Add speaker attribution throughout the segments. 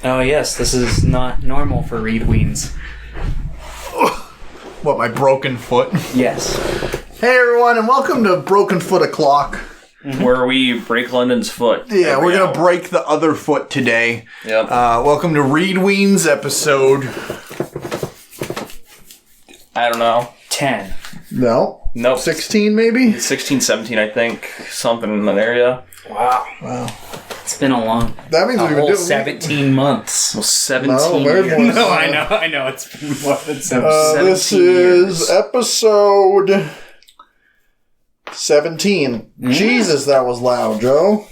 Speaker 1: Oh yes, this is not normal for Reed Weens.
Speaker 2: What, my broken foot?
Speaker 1: Yes.
Speaker 2: Hey everyone, and welcome to Broken Foot O'Clock.
Speaker 3: Mm-hmm. Where we break London's foot.
Speaker 2: Yeah, we're going to break the other foot today.
Speaker 3: Yep.
Speaker 2: Welcome to Reed Weens episode...
Speaker 3: I don't know.
Speaker 1: 10.
Speaker 2: No?
Speaker 3: Nope.
Speaker 2: 16 maybe?
Speaker 3: 16, 17, I think. Something in that area.
Speaker 1: Wow. It's been a long...
Speaker 2: That means
Speaker 1: a
Speaker 2: we've been
Speaker 1: whole
Speaker 2: doing...
Speaker 1: 17 months.
Speaker 3: Well, 17
Speaker 2: No,
Speaker 3: years.
Speaker 2: we're more-
Speaker 1: No, I know. It's been more than 17
Speaker 2: this
Speaker 3: 17 years.
Speaker 2: is episode 17.
Speaker 1: Yeah.
Speaker 2: Jesus, that was loud, Joe.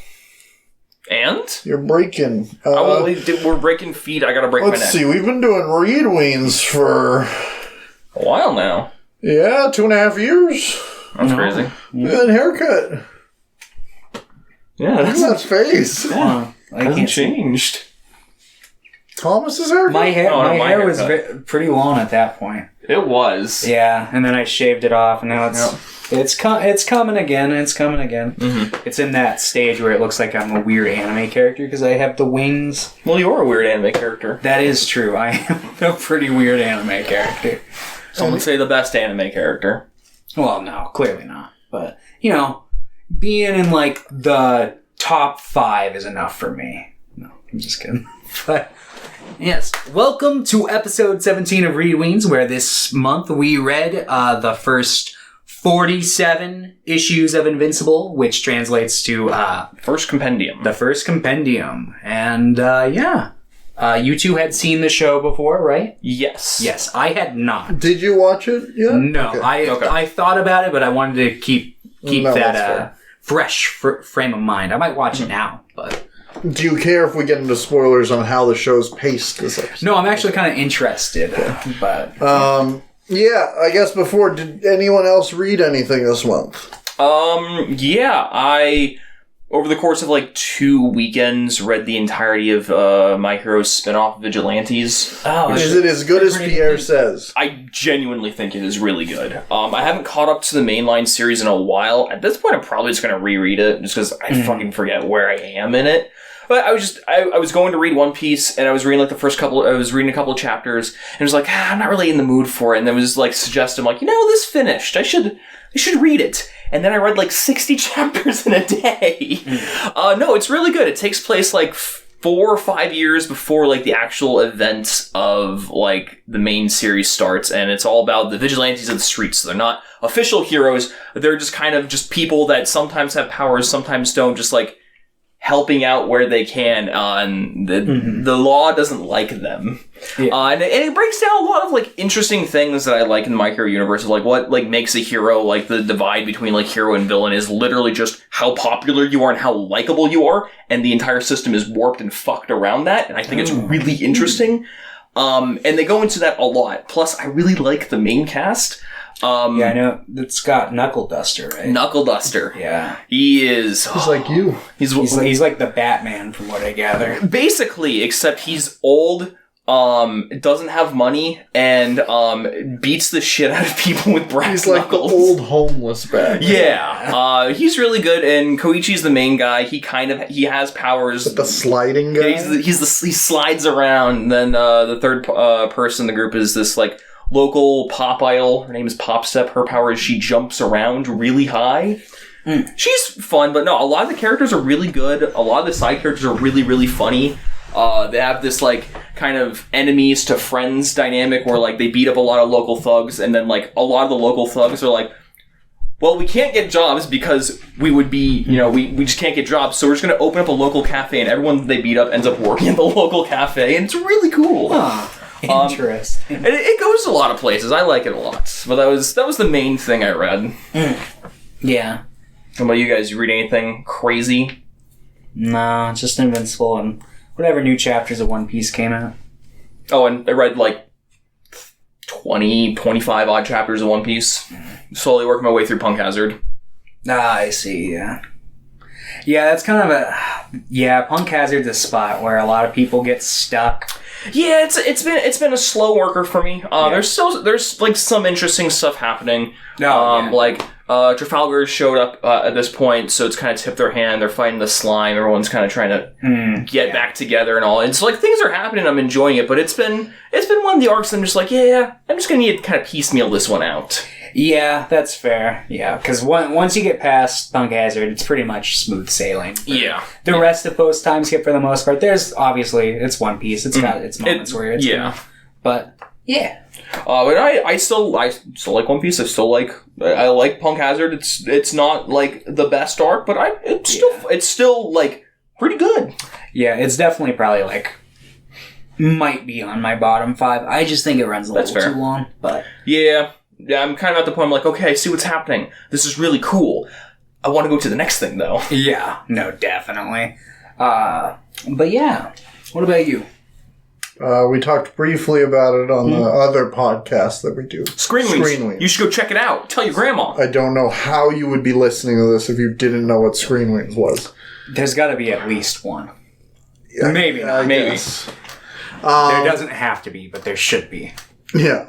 Speaker 3: And?
Speaker 2: You're breaking.
Speaker 3: We're breaking feet. I gotta break my neck.
Speaker 2: Let's see, we've been doing Reed Weens for...
Speaker 3: A while now.
Speaker 2: Yeah, 2.5 years.
Speaker 3: That's crazy.
Speaker 2: Good haircut.
Speaker 3: Yeah,
Speaker 2: Look at that face.
Speaker 1: Yeah. I
Speaker 3: hasn't
Speaker 1: can't see.
Speaker 3: changed.
Speaker 2: Thomas's haircut?
Speaker 1: My hair,
Speaker 3: Oh, no,
Speaker 1: my
Speaker 3: my
Speaker 1: hair was
Speaker 3: haircut.
Speaker 1: pretty long at that point.
Speaker 3: It was.
Speaker 1: Yeah, and then I shaved it off, and now it's coming again. It's coming again.
Speaker 3: Mm-hmm.
Speaker 1: It's in that stage where it looks like I'm a weird anime character because I have the wings.
Speaker 3: Well, you're a weird anime character.
Speaker 1: That is true. I am a pretty weird anime character.
Speaker 3: Some would say the best anime character.
Speaker 1: Well, no, clearly not. But, you know, being in, like, the top 5 is enough for me. No, I'm just kidding. But, yes. Welcome to episode 17 of Reed Weens, where this month we read the first 47 issues of Invincible, which translates to
Speaker 3: First compendium.
Speaker 1: the first compendium. And, yeah. You two had seen the show before, right?
Speaker 3: Yes.
Speaker 1: Yes, I had not.
Speaker 2: Did you watch it yet?
Speaker 1: No,
Speaker 2: Okay.
Speaker 1: I thought about it, but I wanted to keep
Speaker 2: No, that's
Speaker 1: that fresh frame of mind. I might watch it now, but
Speaker 2: Do you care if we get into spoilers on how the show's paced this episode?
Speaker 1: no, I'm actually kind of interested. But
Speaker 2: Yeah, I guess before, did anyone else read anything this month?
Speaker 3: Yeah, I, over the course of like 2 weekends, read the entirety of My Hero's spin-off, Vigilantes.
Speaker 1: oh,
Speaker 2: Is it as good as Pierre says?
Speaker 3: I genuinely think it is really good. I haven't caught up to the mainline series in a while. At this point, I'm probably just going to reread it, just because I fucking forget where I am in it. But I was going to read One Piece, and I was reading like I was reading a couple of chapters, and it was like, I'm not really in the mood for it, and then it was like suggested, like, this finished, I should read it. And then I read like 60 chapters in a day. No, it's really good. It takes place like 4 or 5 years before like the actual events of like the main series starts, and it's all about the vigilantes of the streets. So they're not official heroes. They're just kind of just people that sometimes have powers, sometimes don't, just like helping out where they can. And the law doesn't like them.
Speaker 1: Yeah.
Speaker 3: And it breaks down a lot of like interesting things that I like in the My Hero universe. Like what like makes a hero, like the divide between like hero and villain is literally just how popular you are and how likable you are, and the entire system is warped and fucked around that. And I think it's really interesting. And they go into that a lot. Plus, I really like the main cast.
Speaker 1: yeah, I know it's got Knuckle Duster, right?
Speaker 3: Knuckle Duster.
Speaker 1: Yeah,
Speaker 3: He is.
Speaker 2: He's like you.
Speaker 1: he's like the Batman, from what I gather.
Speaker 3: Basically, except he's old, doesn't have money, and beats the shit out of people with brass
Speaker 2: He's like
Speaker 3: knuckles.
Speaker 2: the old homeless bag.
Speaker 3: Yeah, he's really good, and Koichi's the main guy. He has powers.
Speaker 2: The sliding guy?
Speaker 3: Yeah, he slides around. And then the third person in the group is this like local pop idol. Her name is Popstep. Her power is she jumps around really high. She's fun, but no, a lot of the characters are really good. A lot of the side characters are really, really funny. They have this like kind of enemies to friends dynamic where like they beat up a lot of local thugs, and then like a lot of the local thugs are like, well, we can't get jobs because we would be, we just can't get jobs, so we're just going to open up a local cafe, and everyone they beat up ends up working at the local cafe, and it's really cool.
Speaker 1: Interesting.
Speaker 3: And it goes to a lot of places. I like it a lot. But that was the main thing I read.
Speaker 1: Yeah.
Speaker 3: How about you guys? You read anything crazy?
Speaker 1: No, just Invincible and whatever new chapters of One Piece came out.
Speaker 3: Oh, and I read like 20, 25 odd chapters of One Piece. Slowly working my way through Punk Hazard.
Speaker 1: Ah, I see, yeah. Yeah, that's kind of Punk Hazard's a spot where a lot of people get stuck.
Speaker 3: Yeah, it's been a slow worker for me. There's like some interesting stuff happening.
Speaker 1: Yeah.
Speaker 3: Like Trafalgar showed up at this point, so it's kind of tipped their hand. They're fighting the slime. Everyone's kind of trying to get back together and all. And so, like, things are happening. I'm enjoying it, but it's been one of the arcs I'm just like, yeah, I'm just going to need to kind of piecemeal this one out.
Speaker 1: Yeah, that's fair. Yeah, because once you get past Punk Hazard, it's pretty much smooth sailing.
Speaker 3: Yeah.
Speaker 1: The rest of post time skip for the most part. There's obviously it's One Piece. It's got its moments where it's but yeah.
Speaker 3: But I still like One Piece. I like Punk Hazard. It's not like the best arc, but it's still like pretty good.
Speaker 1: Yeah, it's definitely probably like might be on my bottom 5. I just think it runs a little too long. But
Speaker 3: yeah, I'm kind of at the point. I'm like, okay, I see what's happening. This is really cool. I want to go to the next thing though.
Speaker 1: Yeah, no, definitely. But yeah, what about you?
Speaker 2: We talked briefly about it on the other podcast that we do.
Speaker 3: Screen Weens. You should go check it out. Tell your grandma.
Speaker 2: I don't know how you would be listening to this if you didn't know what Screen Weens was.
Speaker 1: There's got to be at least one.
Speaker 2: Yeah,
Speaker 1: maybe not.
Speaker 3: Maybe.
Speaker 1: There doesn't have to be, but there should be.
Speaker 2: Yeah,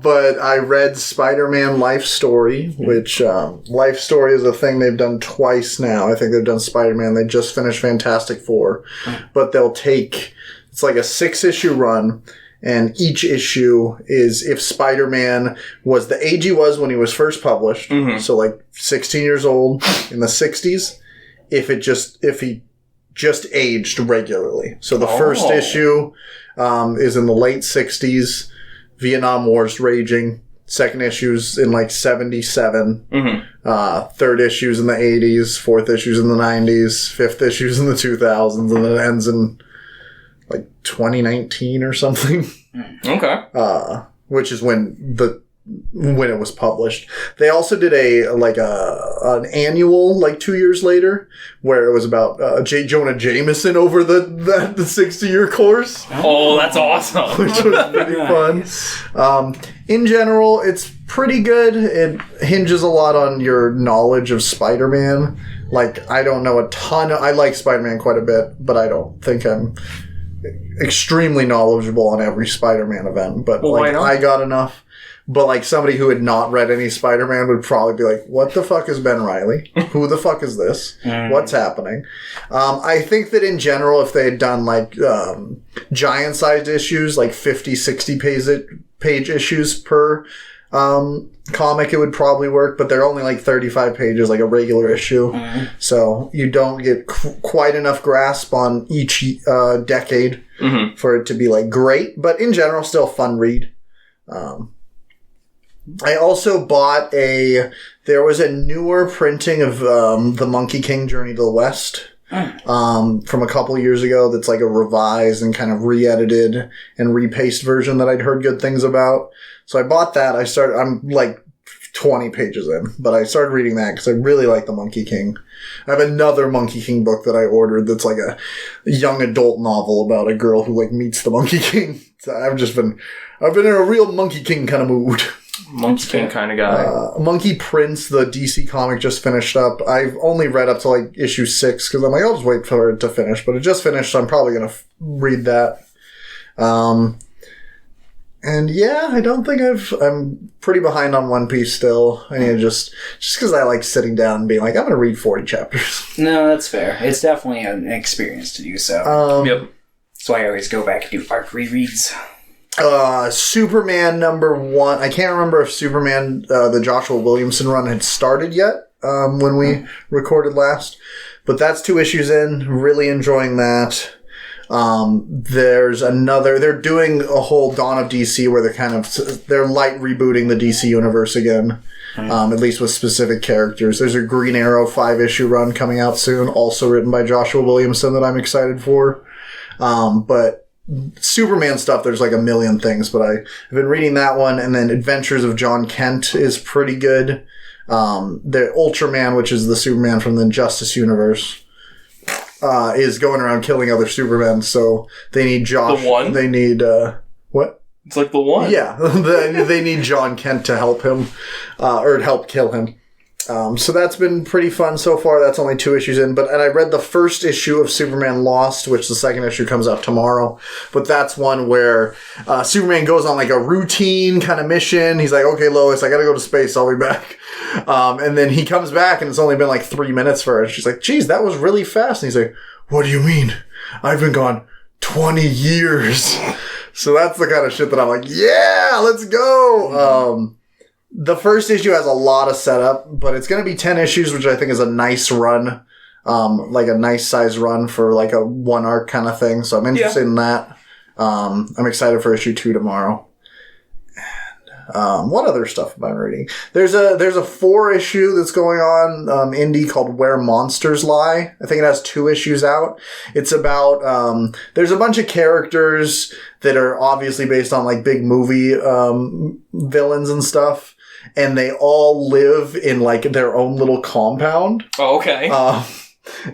Speaker 2: but I read Spider-Man Life Story, which Life Story is a thing they've done twice now. I think they've done Spider-Man. They just finished Fantastic Four. But they'll take... It's like a 6-issue run, and each issue is if Spider-Man was the age he was when he was first published, so like 16 years old in the 60s, if he just aged regularly. So the first issue is in the late 60s, Vietnam War's raging. Second issue's in like 77. Third issue's in the 80s. Fourth issue's in the 90s. Fifth issue's in the 2000s, and then it ends in like 2019 or something.
Speaker 3: Okay.
Speaker 2: Which is when it was published. They also did an annual like 2 years later where it was about J. Jonah Jameson over the 60-year course.
Speaker 3: Oh, that's awesome.
Speaker 2: Which was pretty fun. In general, it's pretty good. It hinges a lot on your knowledge of Spider-Man. Like, I don't know a ton. I like Spider-Man quite a bit, but I don't think I'm extremely knowledgeable on every Spider-Man event, but I got enough. But like somebody who had not read any Spider-Man would probably be like, what the fuck is Ben Reilly? Who the fuck is this? What's happening? I think that in general, if they had done like giant sized issues, like 50, 60 page issues per comic, it would probably work, but they're only like 35 pages, like a regular issue. So you don't get quite enough grasp on each decade for it to be like great, but in general, still fun read. I also bought there was a newer printing of the Monkey King Journey to the West from a couple years ago that's like a revised and kind of re-edited and repaced version that I'd heard good things about. So I bought that. I'm like 20 pages in, but I started reading that because I really like the Monkey King. I have another Monkey King book that I ordered that's like a young adult novel about a girl who like meets the Monkey King. So I've been in a real Monkey King kind of mood.
Speaker 3: Monkey King kind of guy.
Speaker 2: Monkey Prince, the DC comic, just finished up. I've only read up to like issue 6 because I'm like, I'll just wait for it to finish. But it just finished, so I'm probably going to read that. And yeah, I don't think I'm pretty behind on One Piece still. I need to just because I like sitting down and being like, I'm going to read 40 chapters.
Speaker 1: No, that's fair. It's definitely an experience to do so.
Speaker 3: Yep.
Speaker 1: That's why I always go back and do arc rereads.
Speaker 2: Superman #1. I can't remember if Superman, the Joshua Williamson run had started yet when we recorded last. But that's 2 issues in. Really enjoying that. There's another. They're doing a whole Dawn of DC where they're light rebooting the DC universe again. At least with specific characters. There's a Green Arrow 5-issue run coming out soon, also written by Joshua Williamson that I'm excited for. But Superman stuff, there's like a million things, but I've been reading that one, and then Adventures of John Kent is pretty good. The Ultraman, which is the Superman from the Injustice universe, is going around killing other Supermen, so they need Josh.
Speaker 3: The One?
Speaker 2: They need, what?
Speaker 3: It's like the One.
Speaker 2: Yeah, they need John Kent to help him, or help kill him. So that's been pretty fun so far. That's only 2 issues in. And I read the first issue of Superman Lost, which the second issue comes out tomorrow. But that's one where Superman goes on like a routine kind of mission. He's like, okay, Lois, I gotta go to space. I'll be back. And then he comes back and it's only been like 3 minutes for her. She's like, geez, that was really fast. And he's like, what do you mean? I've been gone 20 years. So that's the kind of shit that I'm like, yeah, let's go. The first issue has a lot of setup, but it's going to be 10 issues, which I think is a nice run. Like a nice size run for like a 1 arc kind of thing. So I'm interested in that. I'm excited for issue 2 tomorrow. And what other stuff am I reading? There's a 4 issue that's going on, indie called Where Monsters Lie. I think it has 2 issues out. It's about, there's a bunch of characters that are obviously based on like big movie, villains and stuff. And they all live in like their own little compound.
Speaker 3: Oh, okay.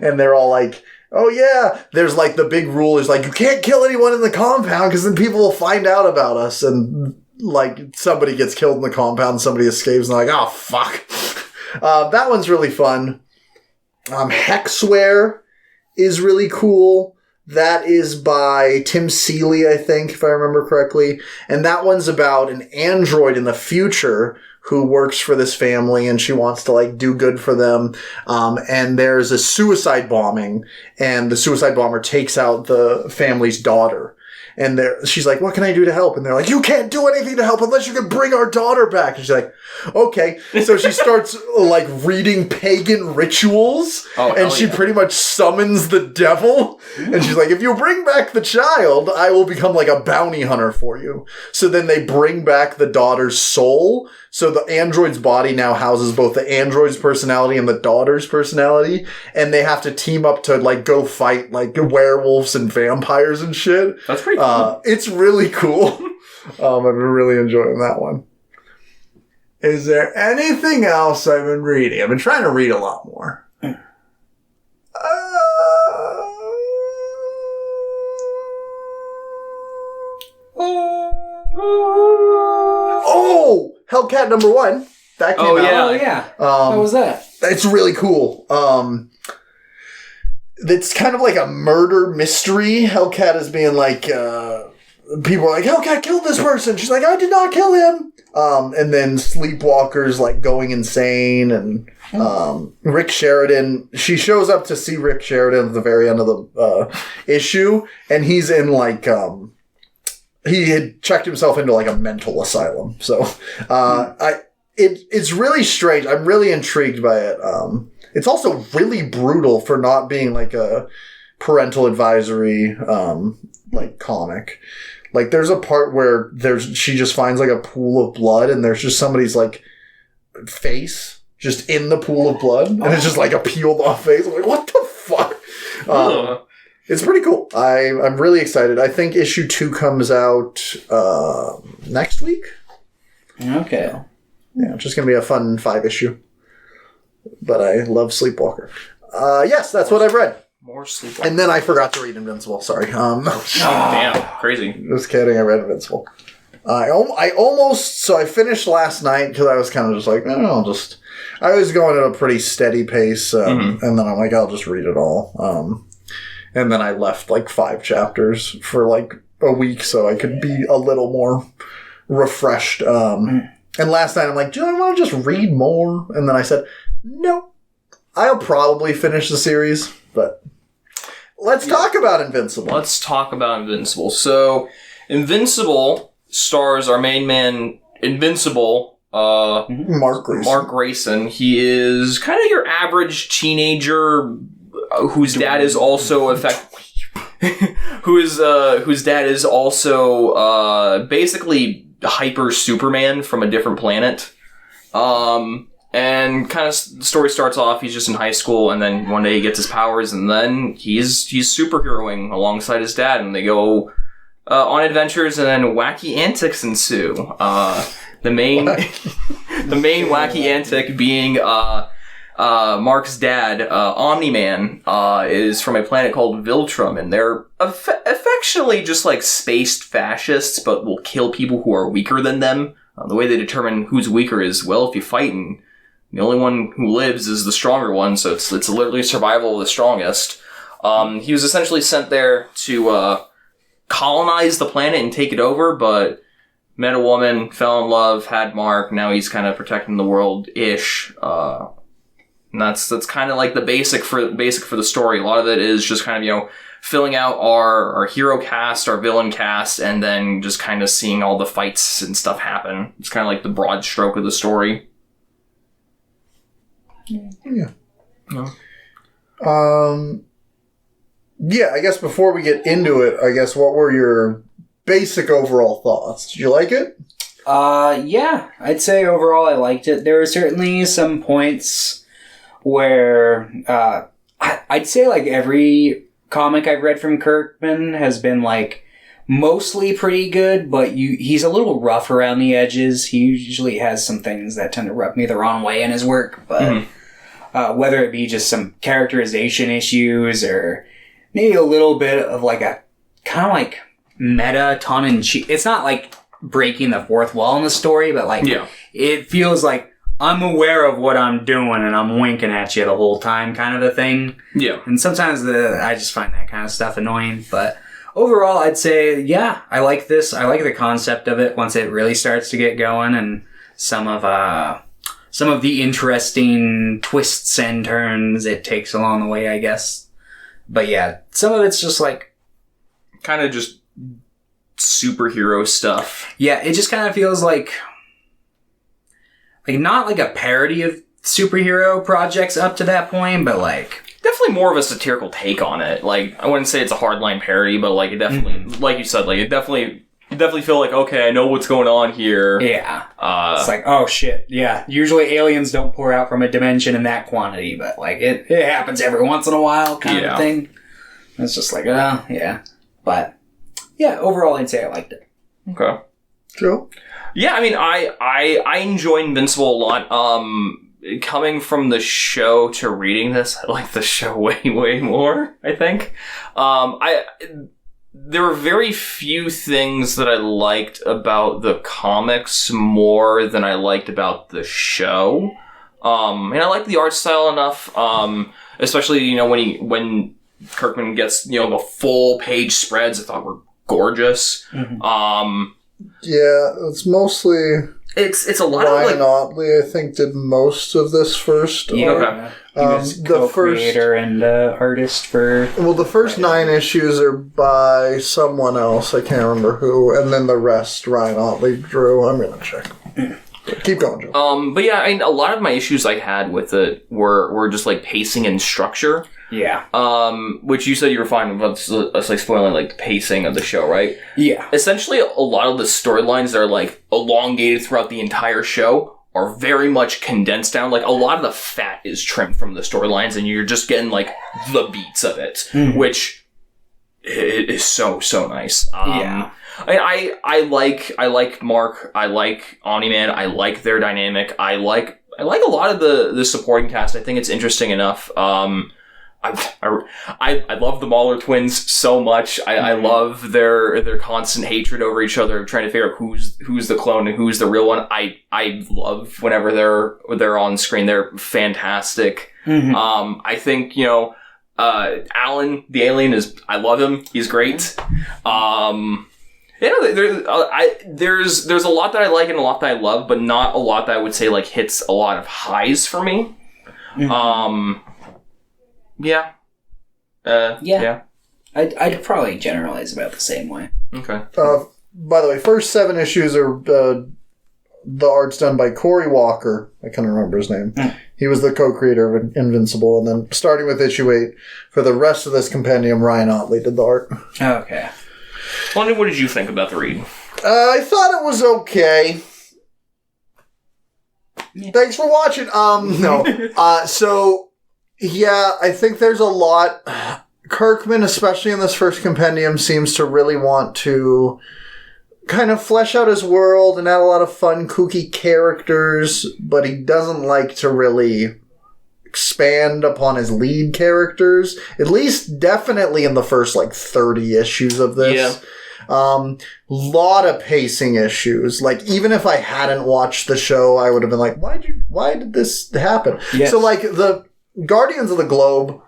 Speaker 2: And they're all like, oh yeah, there's like the big rule is like, you can't kill anyone in the compound because then people will find out about us. And like somebody gets killed in the compound, somebody escapes and they're like, oh fuck. That one's really fun. Hexware is really cool. That is by Tim Seeley, I think, if I remember correctly. And that one's about an android in the future who works for this family and she wants to like do good for them. And there's a suicide bombing and the suicide bomber takes out the family's daughter. And she's like, what can I do to help? And they're like, you can't do anything to help unless you can bring our daughter back. And she's like, okay. So she starts like reading pagan rituals and she pretty much summons the devil. And she's like, if you bring back the child, I will become like a bounty hunter for you. So then they bring back the daughter's soul. So the android's body now houses both the android's personality and the daughter's personality. And they have to team up to like go fight like werewolves and vampires and shit.
Speaker 3: That's pretty cool.
Speaker 2: It's really cool. I've been really enjoying that one. Is there anything else I've been reading? I've been trying to read a lot more. Oh! Hellcat #1. That came out.
Speaker 1: Oh, yeah. How was that?
Speaker 2: It's really cool. It's kind of like a murder mystery. Hellcat is being like, people are like, Hellcat killed this person. She's like, I did not kill him. And then Sleepwalker's like going insane. And Rick Sheridan, she shows up to see Rick Sheridan at the very end of the issue. And he's in like, he had checked himself into like a mental asylum. So it's really strange. I'm really intrigued by it. It's also really brutal for not being like a parental advisory like comic. Like there's a part where she just finds like a pool of blood and there's just somebody's like face just in the pool of blood and it's just like a peeled off face. I'm like, what the fuck? It's pretty cool. I'm really excited. I think issue 2 comes out next week.
Speaker 1: Okay.
Speaker 2: Yeah, it's just going to be a fun 5 issue. But I love Sleepwalker. Yes, that's what I've read.
Speaker 3: More Sleepwalker.
Speaker 2: And then I forgot to read Invincible. Sorry.
Speaker 3: Damn, crazy.
Speaker 2: Just kidding. I read Invincible. I finished last night because I was kind of just like, I was going at a pretty steady pace. And then I'm like, I'll just read it all. And then I left like 5 chapters for like a week so I could be a little more refreshed. And last night I'm like, do I want to just read more? And then I said, no, I'll probably finish the series, but let's talk about Invincible.
Speaker 3: Let's talk about Invincible. So, Invincible stars our main man, Invincible,
Speaker 2: Mark
Speaker 3: Grayson. He is kind of your average teenager whose dad is also whose dad is also basically hyper Superman from a different planet. And kind of the story starts off, he's just in high school, and then one day he gets his powers, and then he's superheroing alongside his dad, and they go on adventures, and then wacky antics ensue. The main wacky antic being Mark's dad, Omni-Man, is from a planet called Viltrum, and they're affectionately just like spaced fascists, but will kill people who are weaker than them. The way they determine who's weaker is, well, if you fight and the only one who lives is the stronger one, so it's literally survival of the strongest. He was essentially sent there to colonize the planet and take it over, but met a woman, fell in love, had Mark. Now he's kind of protecting the world-ish. And that's kind of like the basic for the story. A lot of it is just kind of, you know, filling out our hero cast, our villain cast, and then just kind of seeing all the fights and stuff happen. It's kind of like the broad stroke of the story.
Speaker 2: Yeah.
Speaker 3: No.
Speaker 2: Yeah, I guess before we get into it, I guess what were your basic overall thoughts? Did you like it?
Speaker 1: Yeah, I'd say overall I liked it. There were certainly some points where I'd say like every comic I've read from Kirkman has been like mostly pretty good, but he's a little rough around the edges. He usually has some things that tend to rub me the wrong way in his work, but whether it be just some characterization issues or maybe a little bit of like a kind of like meta tongue-in-cheek. It's not like breaking the fourth wall in the story, but like it feels like I'm aware of what I'm doing and I'm winking at you the whole time kind of a thing. Yeah. And sometimes I just find that kind of stuff annoying. But overall, I'd say, yeah, I like this. I like the concept of it once it really starts to get going, and some of the interesting twists and turns it takes along the way, I guess. But yeah, some of it's just like
Speaker 3: kind of just superhero stuff.
Speaker 1: Yeah, it just kind of feels like not like a parody of superhero projects up to that point, but like
Speaker 3: definitely more of a satirical take on it. Like, I wouldn't say it's a hardline parody, but like it definitely, like you said, like it definitely feel like, okay, I know what's going on here.
Speaker 1: Yeah. It's like, oh shit. Yeah. Usually aliens don't pour out from a dimension in that quantity, but like it happens every once in a while kind of thing. It's just like, yeah. But yeah, overall I'd say I liked it.
Speaker 3: Okay.
Speaker 2: Joe?
Speaker 3: Yeah, I mean, I enjoy Invincible a lot. Coming from the show to reading this, I like the show way, way more, I think. There were very few things that I liked about the comics more than I liked about the show. And I liked the art style enough, especially, you know, when Kirkman gets, you know, the full page spreads I thought were gorgeous.
Speaker 2: Yeah, it's mostly
Speaker 3: it's a lot
Speaker 2: Ryan
Speaker 3: of like
Speaker 2: Otley, I think, did most of this first.
Speaker 1: Yeah,
Speaker 3: okay.
Speaker 1: He was co-creator and artist for.
Speaker 2: Well, the first 9 issues are by someone else. I can't remember who, and then the rest Ryan Otley drew. I'm gonna check. Keep going, Joe.
Speaker 3: But yeah, I mean, a lot of my issues I had with it were just like pacing and structure.
Speaker 1: Yeah.
Speaker 3: Which you said you were fine with us like spoiling like the pacing of the show, right?
Speaker 1: Yeah.
Speaker 3: Essentially, a lot of the storylines that are like elongated throughout the entire show are very much condensed down. Like a lot of the fat is trimmed from the storylines, and you're just getting like the beats of it, which is so nice.
Speaker 1: Yeah.
Speaker 3: I like Mark. I like Omni-Man. I like their dynamic. I like a lot of the supporting cast. I think it's interesting enough. I love the Mauler twins so much. I love their constant hatred over each other, trying to figure out who's the clone and who's the real one. I love whenever they're on screen. They're fantastic. I think, you know, Alan the alien I love him. He's great. You know, there's a lot that I like and a lot that I love, but not a lot that I would say like hits a lot of highs for me. Yeah. Yeah.
Speaker 1: I'd probably generalize about the same way.
Speaker 3: Okay.
Speaker 2: By the way, first 7 issues are the art's done by Cory Walker. I can't remember his name. He was the co-creator of Invincible, and then starting with issue 8, for the rest of this compendium, Ryan Otley did the art.
Speaker 1: Okay.
Speaker 3: Lonnie, what did you think about the read?
Speaker 2: I thought it was okay. Yeah. Thanks for watching. No. So, yeah, I think there's a lot. Kirkman, especially in this first compendium, seems to really want to kind of flesh out his world and add a lot of fun, kooky characters, but he doesn't like to really expand upon his lead characters. At least, definitely in the first, 30 issues of this. Lot of pacing issues. Like, even if I hadn't watched the show, I would have been like, why did this happen?
Speaker 1: Yes.
Speaker 2: So, like, the Guardians of the Globe,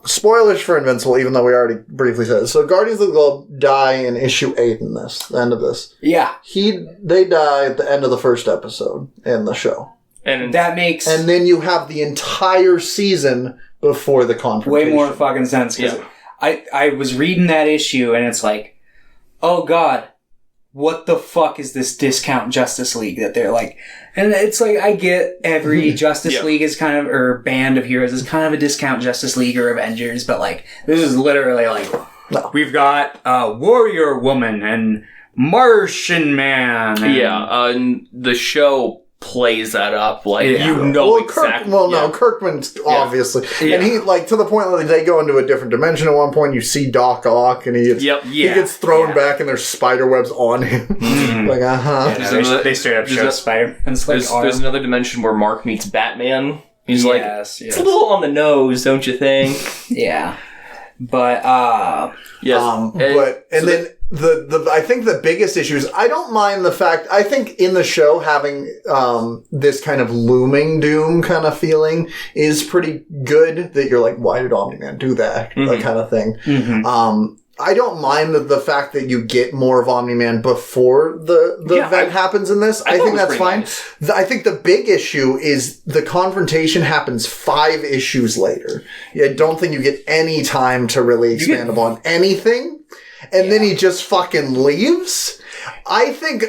Speaker 2: spoilers for Invincible, even though we already briefly said it. So, Guardians of the Globe die in issue 8 in this, the end of this.
Speaker 1: Yeah.
Speaker 2: They die at the end of the first episode in the show.
Speaker 3: And
Speaker 1: that makes
Speaker 2: And then you have the entire season before the confrontation.
Speaker 1: way more fucking sense. Because I was reading that issue and it's like, oh god, what the fuck is this discount Justice League that they're like? And it's like, I get every Justice League is kind of, or band of heroes is kind of a discount Justice League or Avengers, but like, this is literally like, we've got Warrior Woman and Martian Man. And
Speaker 3: and the show plays that up like exactly.
Speaker 2: Kirkman's obviously, and he like to the point where they go into a different dimension. At one point, you see Doc Ock, and he gets thrown back, and there's spider webs on him. Like,
Speaker 1: they straight up show Spider. And it's like,
Speaker 3: there's another dimension where Mark meets Batman. He's
Speaker 1: yes.
Speaker 3: It's a little on the nose, don't you think?
Speaker 1: Yeah, but
Speaker 2: then I think the biggest issue is I don't mind the fact, I think in the show having this kind of looming doom kind of feeling is pretty good, that you're like, why did Omni-Man do that? That kind of thing. I don't mind the fact that you get more of Omni-Man before the event happens in this. I think that's fine. Nice. I think the big issue is the confrontation happens 5 issues later. I don't think you get any time to really expand upon anything. And then he just fucking leaves. I think,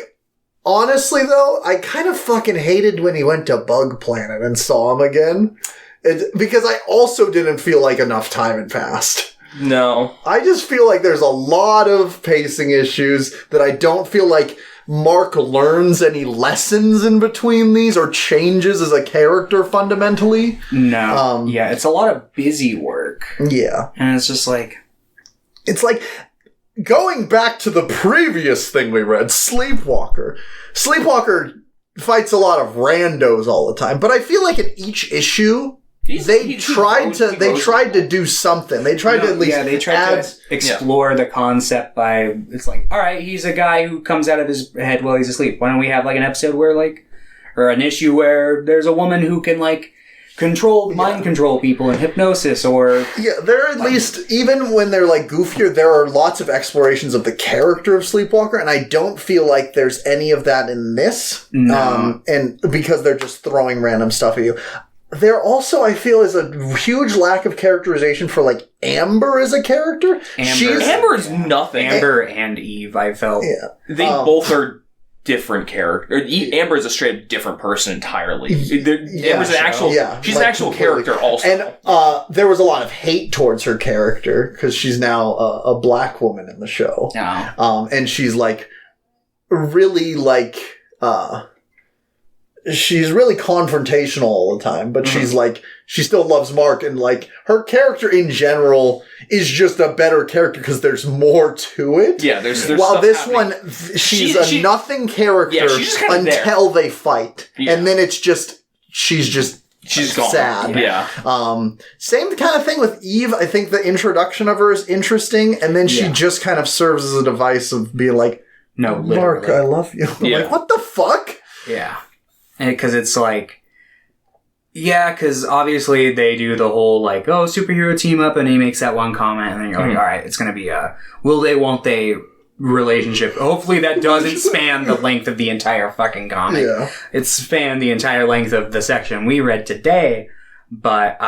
Speaker 2: honestly though, I kind of fucking hated when he went to Bug Planet and saw him again. Because I also didn't feel like enough time had passed.
Speaker 3: No.
Speaker 2: I just feel like there's a lot of pacing issues that I don't feel like Mark learns any lessons in between these or changes as a character fundamentally.
Speaker 1: No. It's a lot of busy work.
Speaker 2: Yeah.
Speaker 1: And it's just like...
Speaker 2: It's like... Going back to the previous thing we read, Sleepwalker. Sleepwalker fights a lot of randos all the time, but I feel like in each issue... They tried to do something. They tried to at least
Speaker 1: to explore the concept by, it's like, all right, he's a guy who comes out of his head while he's asleep. Why don't we have like an episode where like, or an issue where there's a woman who can like mind control people in hypnosis, or
Speaker 2: there are at least, even when they're like goofier, there are lots of explorations of the character of Sleepwalker, and I don't feel like there's any of that in this.
Speaker 1: No.
Speaker 2: And because they're just throwing random stuff at you. There also, I feel, is a huge lack of characterization for, like, Amber as a character.
Speaker 3: Amber is nothing.
Speaker 1: Amber and Eve, I felt.
Speaker 2: Yeah.
Speaker 3: They both are different characters. Amber is a straight up different person entirely. Amber's an actual... she's an actual character also.
Speaker 2: And there was a lot of hate towards her character, because she's now a black woman in the show.
Speaker 1: Oh.
Speaker 2: And she's, like, really, like... she's really confrontational all the time, but she's like, she still loves Mark, and like, her character in general is just a better character because there's more to it.
Speaker 3: Yeah, there's
Speaker 2: while this happening. One, she's a nothing character until they fight. Yeah. And then it's just, she's gone. Sad.
Speaker 3: Yeah.
Speaker 2: Same kind of thing with Eve. I think the introduction of her is interesting, and then she just kind of serves as a device of being like,
Speaker 1: no,
Speaker 2: Mark,
Speaker 1: literally.
Speaker 2: I love you. Like, what the fuck?
Speaker 1: Yeah. Because it's like, because obviously they do the whole like, oh, superhero team up, and he makes that one comment, and then you're like, all right, it's going to be a will they, won't they relationship. Hopefully that doesn't span the length of the entire fucking comic.
Speaker 2: Yeah.
Speaker 1: It's spanned the entire length of the section we read today. But,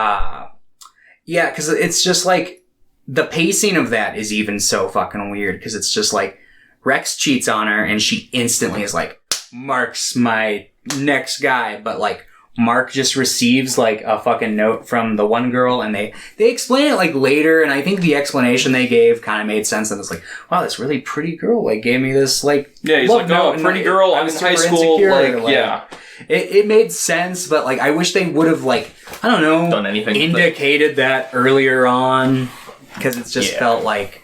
Speaker 1: because it's just like, the pacing of that is even so fucking weird, because it's just like, Rex cheats on her, and she instantly is like, Mark's my next guy, but like Mark just receives like a fucking note from the one girl, and they explain it like later, and I think the explanation they gave kind of made sense, and it's like, wow, this really pretty girl like gave me this like
Speaker 3: he's like, oh, pretty girl, I was in high school,
Speaker 1: it made sense, but like I wish they would have like, I don't know,
Speaker 3: done anything
Speaker 1: indicated that earlier on, because it's just felt like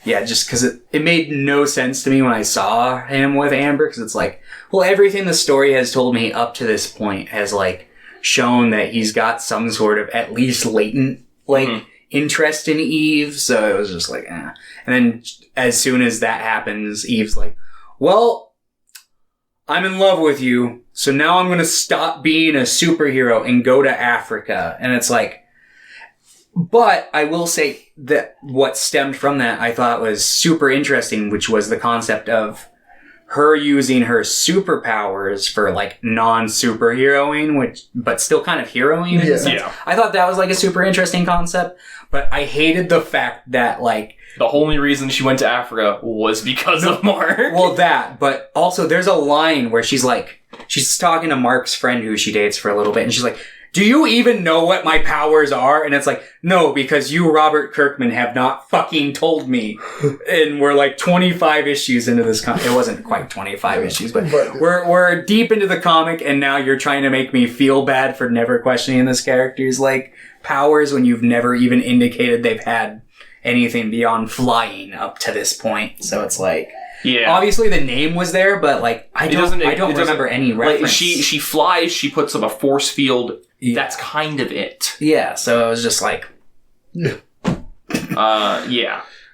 Speaker 1: just because it made no sense to me when I saw him with Amber, because it's like, well, everything the story has told me up to this point has, like, shown that he's got some sort of at least latent, like, interest in Eve, so it was just like, eh. And then as soon as that happens, Eve's like, well, I'm in love with you, so now I'm going to stop being a superhero and go to Africa. And it's like, but I will say that what stemmed from that I thought was super interesting, which was the concept of her using her superpowers for like non-superheroing, but still kind of heroing in a sense. Yeah. I thought that was like a super interesting concept, but I hated the fact that like
Speaker 3: the only reason she went to Africa was because of Mark.
Speaker 1: Well, that, but also there's a line where she's talking to Mark's friend who she dates for a little bit, and she's like, do you even know what my powers are? And it's like, no, because you, Robert Kirkman, have not fucking told me. And we're like 25 issues into this it wasn't quite 25 issues, but we're deep into the comic, and now you're trying to make me feel bad for never questioning this character's like powers when you've never even indicated they've had anything beyond flying up to this point. So it's like, yeah, obviously the name was there, but like I don't remember any reference.
Speaker 3: Like, she flies, she puts up a force field. Yeah. That's kind of it.
Speaker 1: Yeah, so it was just like,
Speaker 3: yeah.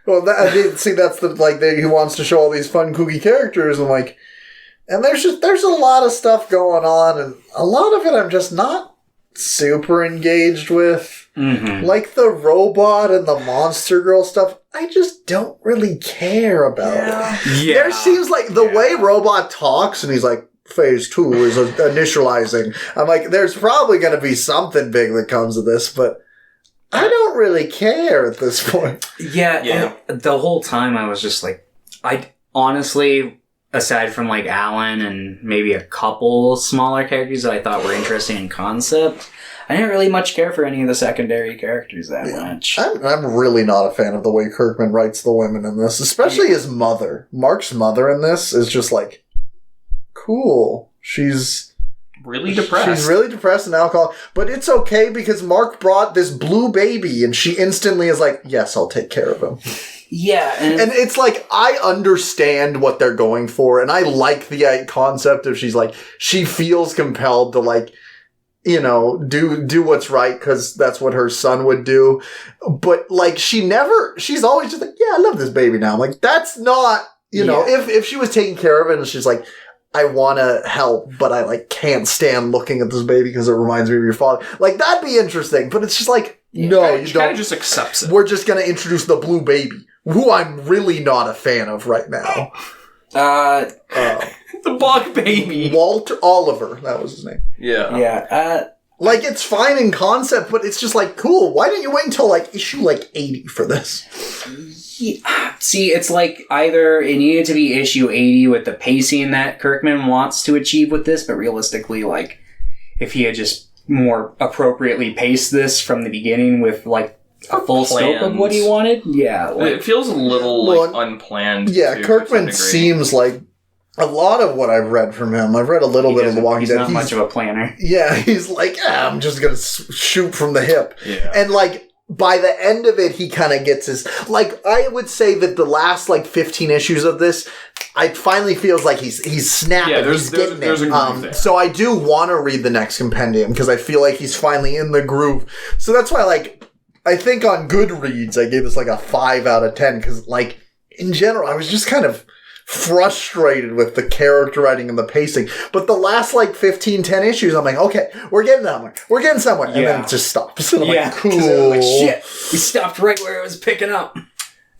Speaker 2: Well, I did see that's the like he wants to show all these fun, kooky characters, and like, and there's a lot of stuff going on, and a lot of it I'm just not super engaged with. Mm-hmm. Like the robot and the monster girl stuff, I just don't really care about. Yeah. There seems like the way Robot talks, and he's like, Phase 2 is initializing. I'm like, there's probably going to be something big that comes of this, but I don't really care at this point.
Speaker 1: Yeah. The whole time I was just like, I honestly, aside from like Alan and maybe a couple smaller characters that I thought were interesting in concept, I didn't really much care for any of the secondary characters that much.
Speaker 2: I'm really not a fan of the way Kirkman writes the women in this, especially his mother. Mark's mother in this is just like, cool. She's
Speaker 3: really depressed.
Speaker 2: She's really depressed and alcohol, but it's okay because Mark brought this blue baby, and she instantly is like, yes, I'll take care of him.
Speaker 1: Yeah.
Speaker 2: And it's like, I understand what they're going for, and I like the concept of she feels compelled to like, you know, do what's right because that's what her son would do. But like, she's always just like, yeah, I love this baby now. I'm like, that's not, you know, if she was taking care of it and she's like, I want to help, but I like can't stand looking at this baby because it reminds me of your father. Like, that'd be interesting, but it's just like, no, you don't.
Speaker 3: Kind of just accepts it.
Speaker 2: We're just going to introduce the blue baby, who I'm really not a fan of right now.
Speaker 3: The bug baby.
Speaker 2: Walter Oliver, that was his name.
Speaker 3: Yeah.
Speaker 1: Yeah.
Speaker 2: Like, it's fine in concept, but it's just like, cool, why didn't you wait until like issue like 80 for this?
Speaker 1: See, it's like either it needed to be issue 80 with the pacing that Kirkman wants to achieve with this, but realistically, like, if he had just more appropriately paced this from the beginning with like a full scope of what he wanted, like,
Speaker 3: it feels a little unplanned.
Speaker 2: Yeah, Kirkman seems like a lot of what I've read from him. I've read a little bit of The Walking Dead.
Speaker 1: He's not much of a planner.
Speaker 2: Yeah, he's like, I'm just gonna shoot from the hip, and like, by the end of it, he kind of gets his... Like, I would say that the last, 15 issues of this, it finally feels like he's snapping. Yeah, he's getting it. A groove there. So I do want to read the next compendium, because I feel like he's finally in the groove. So that's why, I think on Goodreads, I gave this, a 5 out of 10, because, in general, I was just kind of frustrated with the character writing and the pacing. But the last 10 issues, I'm like, okay, we're getting somewhere. And then it just stops. And I'm like, cool.
Speaker 1: Like, shit, we stopped right where it was picking up.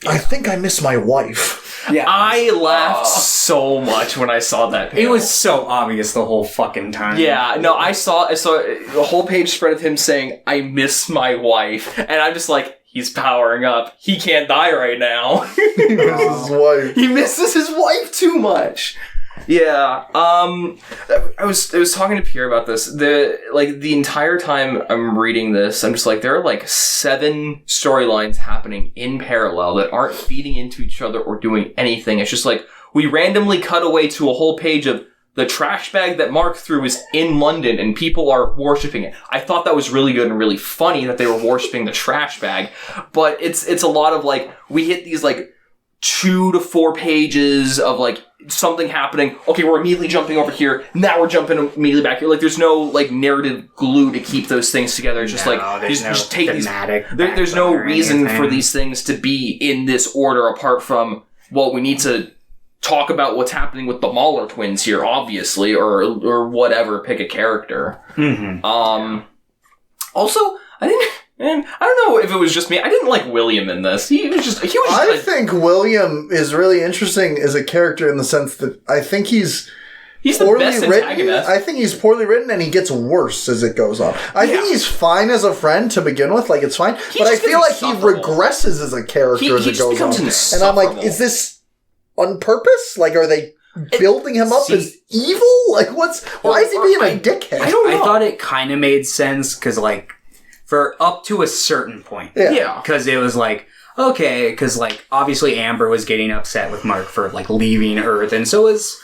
Speaker 2: I think I miss my wife.
Speaker 3: Yeah. I laughed so much when I saw that panel.
Speaker 1: It was so obvious the whole fucking time.
Speaker 3: Yeah, no, I saw a whole page spread of him saying, I miss my wife. And I'm just like, he's powering up. He can't die right now.
Speaker 2: He misses his wife.
Speaker 3: He misses his wife too much. Yeah. I was talking to Pierre about this. The entire time I'm reading this, I'm just like, there are 7 storylines happening in parallel that aren't feeding into each other or doing anything. It's just like, we randomly cut away to a whole page of the trash bag that Mark threw is in London and people are worshipping it. I thought that was really good and really funny that they were worshipping the trash bag. But it's a lot of we hit these 2 to 4 pages of something happening. Okay, we're immediately jumping over here. Now we're jumping immediately back here. Like, there's no, like, narrative glue to keep those things together. It's just just take these. There's no reason for these things to be in this order apart from, well, we need to talk about what's happening with the Mahler twins here, obviously, or whatever. Pick a character.
Speaker 1: Mm-hmm.
Speaker 3: Also, I don't know if it was just me. I didn't like William in this.
Speaker 2: I think William is really interesting as a character in the sense that I think he's
Speaker 3: the best antagonist.
Speaker 2: I think he's poorly written, and he gets worse as it goes on. I think he's fine as a friend to begin with, like it's fine. But I feel like he regresses as as it goes on. And I'm like, is this on purpose? Like, are they building him up as evil? Like, why is he being a dickhead?
Speaker 1: I don't know. I thought it kind of made sense because, like, for up to a certain point.
Speaker 2: Yeah.
Speaker 1: Because it was like, okay, because, like, obviously Amber was getting upset with Mark for, like, leaving Earth, and so is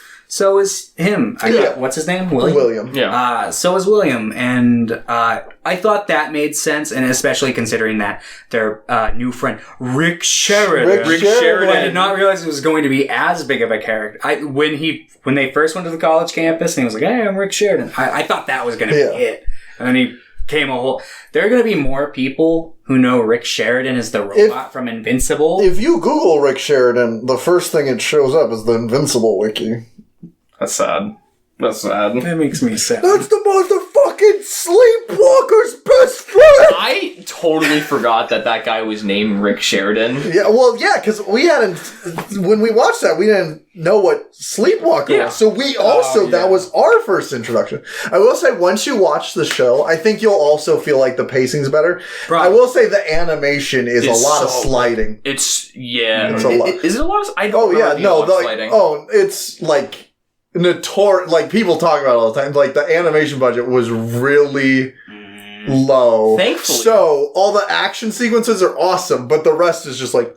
Speaker 1: him. What's his name?
Speaker 2: William.
Speaker 3: Yeah.
Speaker 1: So is William, and I thought that made sense, and especially considering that their new friend Rick Sheridan.
Speaker 2: Rick Sheridan.
Speaker 1: I did not realize it was going to be as big of a character. When they first went to the college campus, and he was like, "Hey, I'm Rick Sheridan." I thought that was going to be it, and then he came a whole. There are going to be more people who know Rick Sheridan is the robot from Invincible.
Speaker 2: If you Google Rick Sheridan, the first thing it shows up is the Invincible wiki.
Speaker 3: That's sad.
Speaker 1: That makes me sad.
Speaker 2: That's the motherfucking Sleepwalker's best friend!
Speaker 3: I totally forgot that guy was named Rick Sheridan.
Speaker 2: Yeah, well, because when we watched that, we didn't know what Sleepwalker was. So we also, that was our first introduction. I will say, once you watch the show, I think you'll also feel like the pacing's better.
Speaker 1: Bro.
Speaker 2: I will say the animation is a lot of sliding.
Speaker 3: It's a lot. Is it a lot of? I don't sliding.
Speaker 2: It's like like people talk about it all the time. Like the animation budget was really low.
Speaker 3: Thankfully.
Speaker 2: So all the action sequences are awesome, but the rest is just like.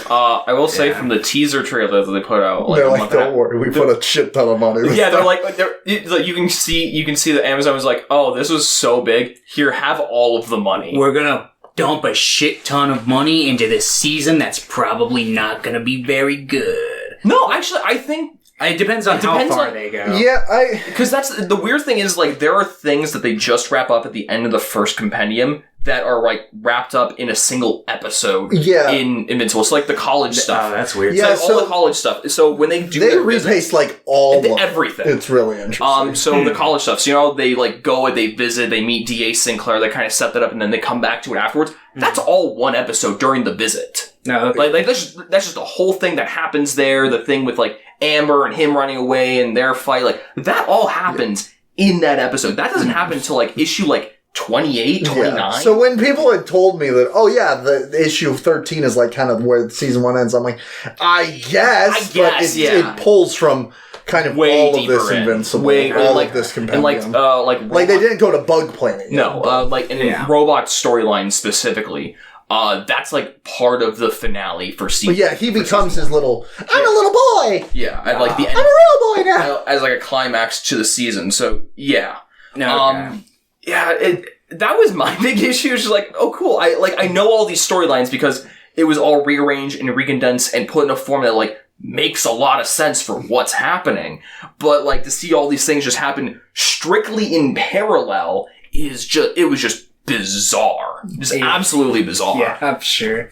Speaker 3: I will say from the teaser trailer that they put out,
Speaker 2: they're like, don't worry, we put a shit ton of money.
Speaker 3: Yeah, they're like you can see that Amazon was like, oh, this was so big. Here, have all of the money.
Speaker 1: We're gonna dump a shit ton of money into this season that's probably not gonna be very good.
Speaker 3: No, actually, I think.
Speaker 1: It depends on how far they go.
Speaker 2: Yeah,
Speaker 3: because that's the weird thing is, like, there are things that they just wrap up at the end of the first compendium that are, like, wrapped up in a single episode in Invincible. So, like, the college stuff.
Speaker 1: Oh, that's weird.
Speaker 3: Yeah, like, all the college stuff. So, when they do their
Speaker 2: repaste, like, all
Speaker 3: everything.
Speaker 2: It's really interesting.
Speaker 3: So, the college stuff. So, they, like, go and they visit, they meet D.A. Sinclair, they kind of set that up, and then they come back to it afterwards. That's all one episode during the visit.
Speaker 1: No,
Speaker 3: like that's just a whole thing that happens there. The thing with, like, Amber and him running away and their fight, like, that all happens in that episode. That doesn't happen until, like, issue, like, 28, 29.
Speaker 2: Yeah. So when people had told me that, the issue 13 is, like, kind of where season 1 ends, I'm like, I guess but it pulls from kind of
Speaker 3: way
Speaker 2: all of this Invincible, all of this compendium.
Speaker 3: And,
Speaker 2: like they didn't go to bug planet.
Speaker 3: No, Robot storyline specifically. That's like part of the finale for season.
Speaker 2: But yeah, he becomes his little. I'm a little boy.
Speaker 3: Yeah, at like the end.
Speaker 2: I'm a real boy now.
Speaker 3: As like a climax to the season. So yeah,
Speaker 1: that
Speaker 3: was my big issue. It's just like, oh cool. I know all these storylines because it was all rearranged and recondensed and put in a form that like makes a lot of sense for what's happening. But like to see all these things just happen strictly in parallel it was just bizarre. Just absolutely bizarre.
Speaker 1: Yeah, I'm sure.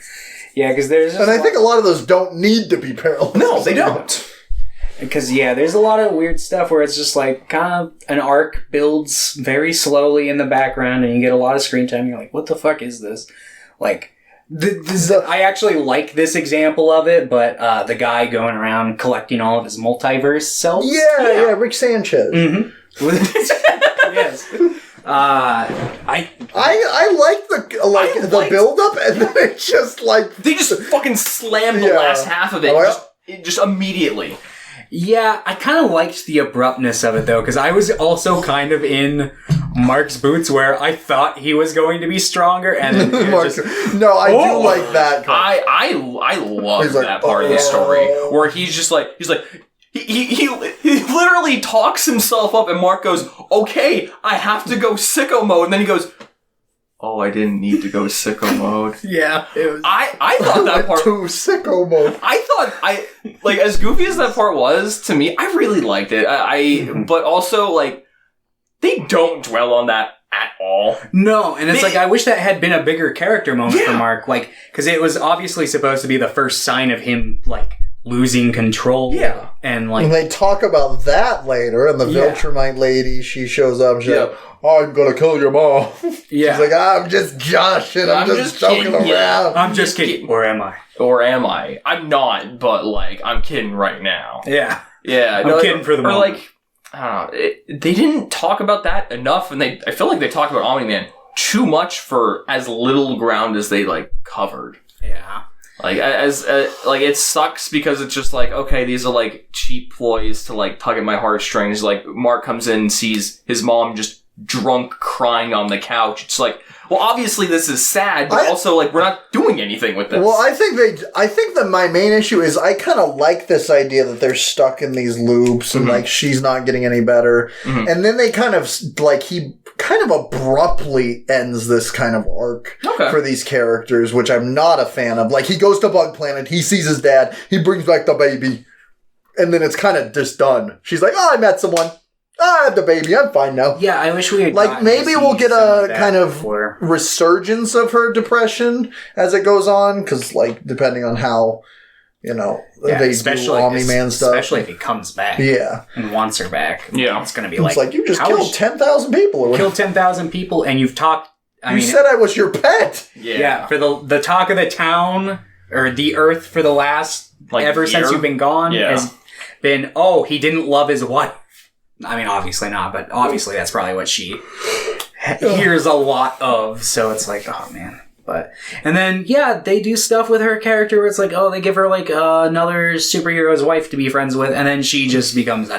Speaker 1: Yeah, because there's...
Speaker 2: And I think a lot of those don't need to be parallel.
Speaker 3: No, they don't.
Speaker 1: Because, there's a lot of weird stuff where it's just like, kind of, an arc builds very slowly in the background and you get a lot of screen time and you're like, what the fuck is this? Like... I actually like this example of it, but the guy going around collecting all of his multiverse selves.
Speaker 2: Yeah, Rick Sanchez.
Speaker 1: Mm-hmm. Yes. I
Speaker 2: like the build up, and then it just like
Speaker 3: they just fucking slammed the last half of it just immediately.
Speaker 1: Yeah, I kind of liked the abruptness of it though, because I was also kind of in Mark's boots where I thought he was going to be stronger, and then
Speaker 2: do like that.
Speaker 3: I love that part of the story where he's like. He literally talks himself up and Mark goes, okay, I have to go sicko mode. And then he goes, oh, I didn't need to go sicko mode.
Speaker 1: Yeah, it was.
Speaker 3: I thought that part.
Speaker 2: To sicko mode.
Speaker 3: Like, as goofy as that part was, to me, I really liked it. But also, like, they don't dwell on that at all.
Speaker 1: No, and it's like, I wish that had been a bigger character moment for Mark. Like, because it was obviously supposed to be the first sign of him, like, losing control.
Speaker 3: Yeah.
Speaker 1: And, like...
Speaker 2: And they talk about that later, and the Viltrumite lady, she shows up and she's like, I'm gonna kill your mom.
Speaker 1: Yeah.
Speaker 2: She's like, I'm just joshing, I'm just joking around.
Speaker 3: Yeah.
Speaker 1: I'm just kidding. Or am I?
Speaker 3: Or am I? I'm not, but, like, I'm kidding right now.
Speaker 1: Yeah.
Speaker 3: Yeah.
Speaker 1: I'm kidding for the moment.
Speaker 3: Or, like, they didn't talk about that enough, and I feel like they talked about Omni-Man too much for as little ground as they, like, covered.
Speaker 1: Yeah.
Speaker 3: Like, like, it sucks because it's just like, okay, these are, like, cheap ploys to, like, tug at my heartstrings. Like, Mark comes in and sees his mom just drunk crying on the couch. It's like, well, obviously this is sad, but also, like, we're not doing anything with this.
Speaker 2: Well, I think that my main issue is I kind of like this idea that they're stuck in these loops and, like, she's not getting any better. Mm-hmm. And then they kind of, like, he kind of abruptly ends this kind of arc for these characters, which I'm not a fan of. Like, he goes to Bug Planet, he sees his dad, he brings back the baby, and then it's kind of just done. She's like, oh, I met someone. I have the baby. I'm fine now.
Speaker 1: Yeah, I wish we had
Speaker 2: like maybe we'll get a kind of resurgence of her depression as it goes on, because like depending on how they do Omni-Man stuff,
Speaker 1: especially if he comes back, and wants her back, it's going to be
Speaker 2: like you just killed 10,000 people,
Speaker 1: killed 10,000 people, and you've talked.
Speaker 2: You said I was your pet.
Speaker 1: Yeah, for the talk of the town or the earth for the last ever since you've been gone has been he didn't love his wife. I mean, obviously not, but obviously that's probably what she hears a lot of. So it's like, oh man. And then, they do stuff with her character where it's like, they give her like another superhero's wife to be friends with, and then she just becomes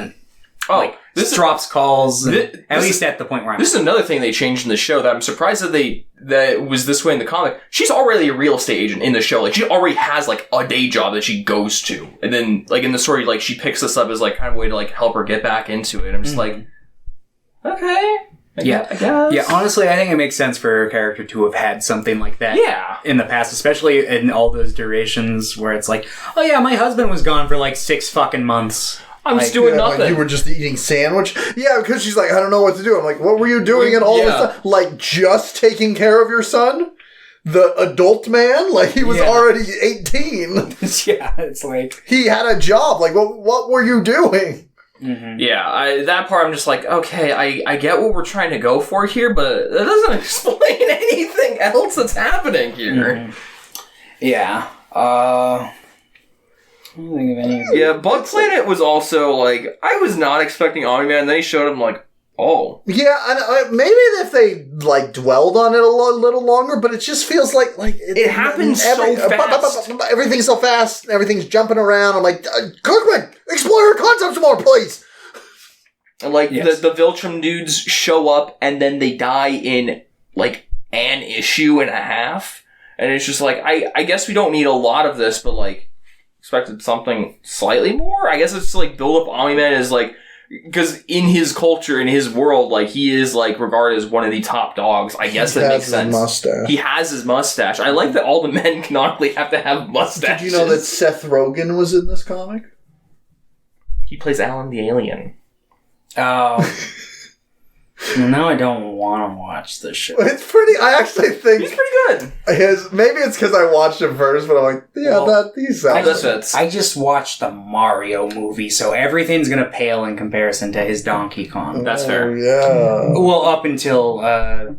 Speaker 1: drops calls. At least at the point where
Speaker 3: this is another thing they changed in the show that I'm surprised that it was this way in the comic. She's already a real estate agent in the show. Like, she already has like a day job that she goes to, and then like in the story, like she picks this up as like kind of a way to like help her get back into it. I'm just like, okay. I guess.
Speaker 1: Yeah, honestly, I think it makes sense for her character to have had something like that in the past, especially in all those durations where it's like, oh yeah, my husband was gone for like 6 fucking months.
Speaker 3: I was doing nothing.
Speaker 2: Like you were just eating sandwich? Yeah, because she's like, I don't know what to do. I'm like, what were you doing at all this time? Like, just taking care of your son? The adult man? Like, he was already 18.
Speaker 1: It's like...
Speaker 2: He had a job. Like, what were you doing?
Speaker 3: Mm-hmm. Yeah, that part I'm just like, okay, I get what we're trying to go for here, but that doesn't explain anything else that's happening here.
Speaker 1: Mm-hmm. Yeah. I don't think of anything.
Speaker 3: Yeah, Bug Planet was also like, I was not expecting Omni-Man, and then he showed him like, oh.
Speaker 2: Yeah, and maybe if they like dwelled on it a little longer, but it just feels like
Speaker 3: it happens so fast.
Speaker 2: Everything's so fast, everything's jumping around. I'm like, Kirkman, explore your concepts more, please.
Speaker 3: And like the Viltrum dudes show up and then they die in like an issue and a half, and it's just like I guess we don't need a lot of this, but like expected something slightly more. I guess it's like build up Omni-Man as like, because in his culture, in his world, like he is like regarded as one of the top dogs. I guess that makes sense.
Speaker 2: Mustache.
Speaker 3: He has his mustache. I like that all the men canonically have to have mustaches.
Speaker 2: Did you know that Seth Rogen was in this comic?
Speaker 3: He plays Alan the Alien.
Speaker 1: Oh. Now I don't want to watch this shit.
Speaker 2: It's pretty. I actually think
Speaker 3: he's pretty good.
Speaker 2: Maybe it's because I watched him first, but I'm like, these sounds.
Speaker 1: I just watched the Mario movie, so everything's gonna pale in comparison to his Donkey Kong.
Speaker 3: That's fair.
Speaker 2: Yeah.
Speaker 1: Well, up until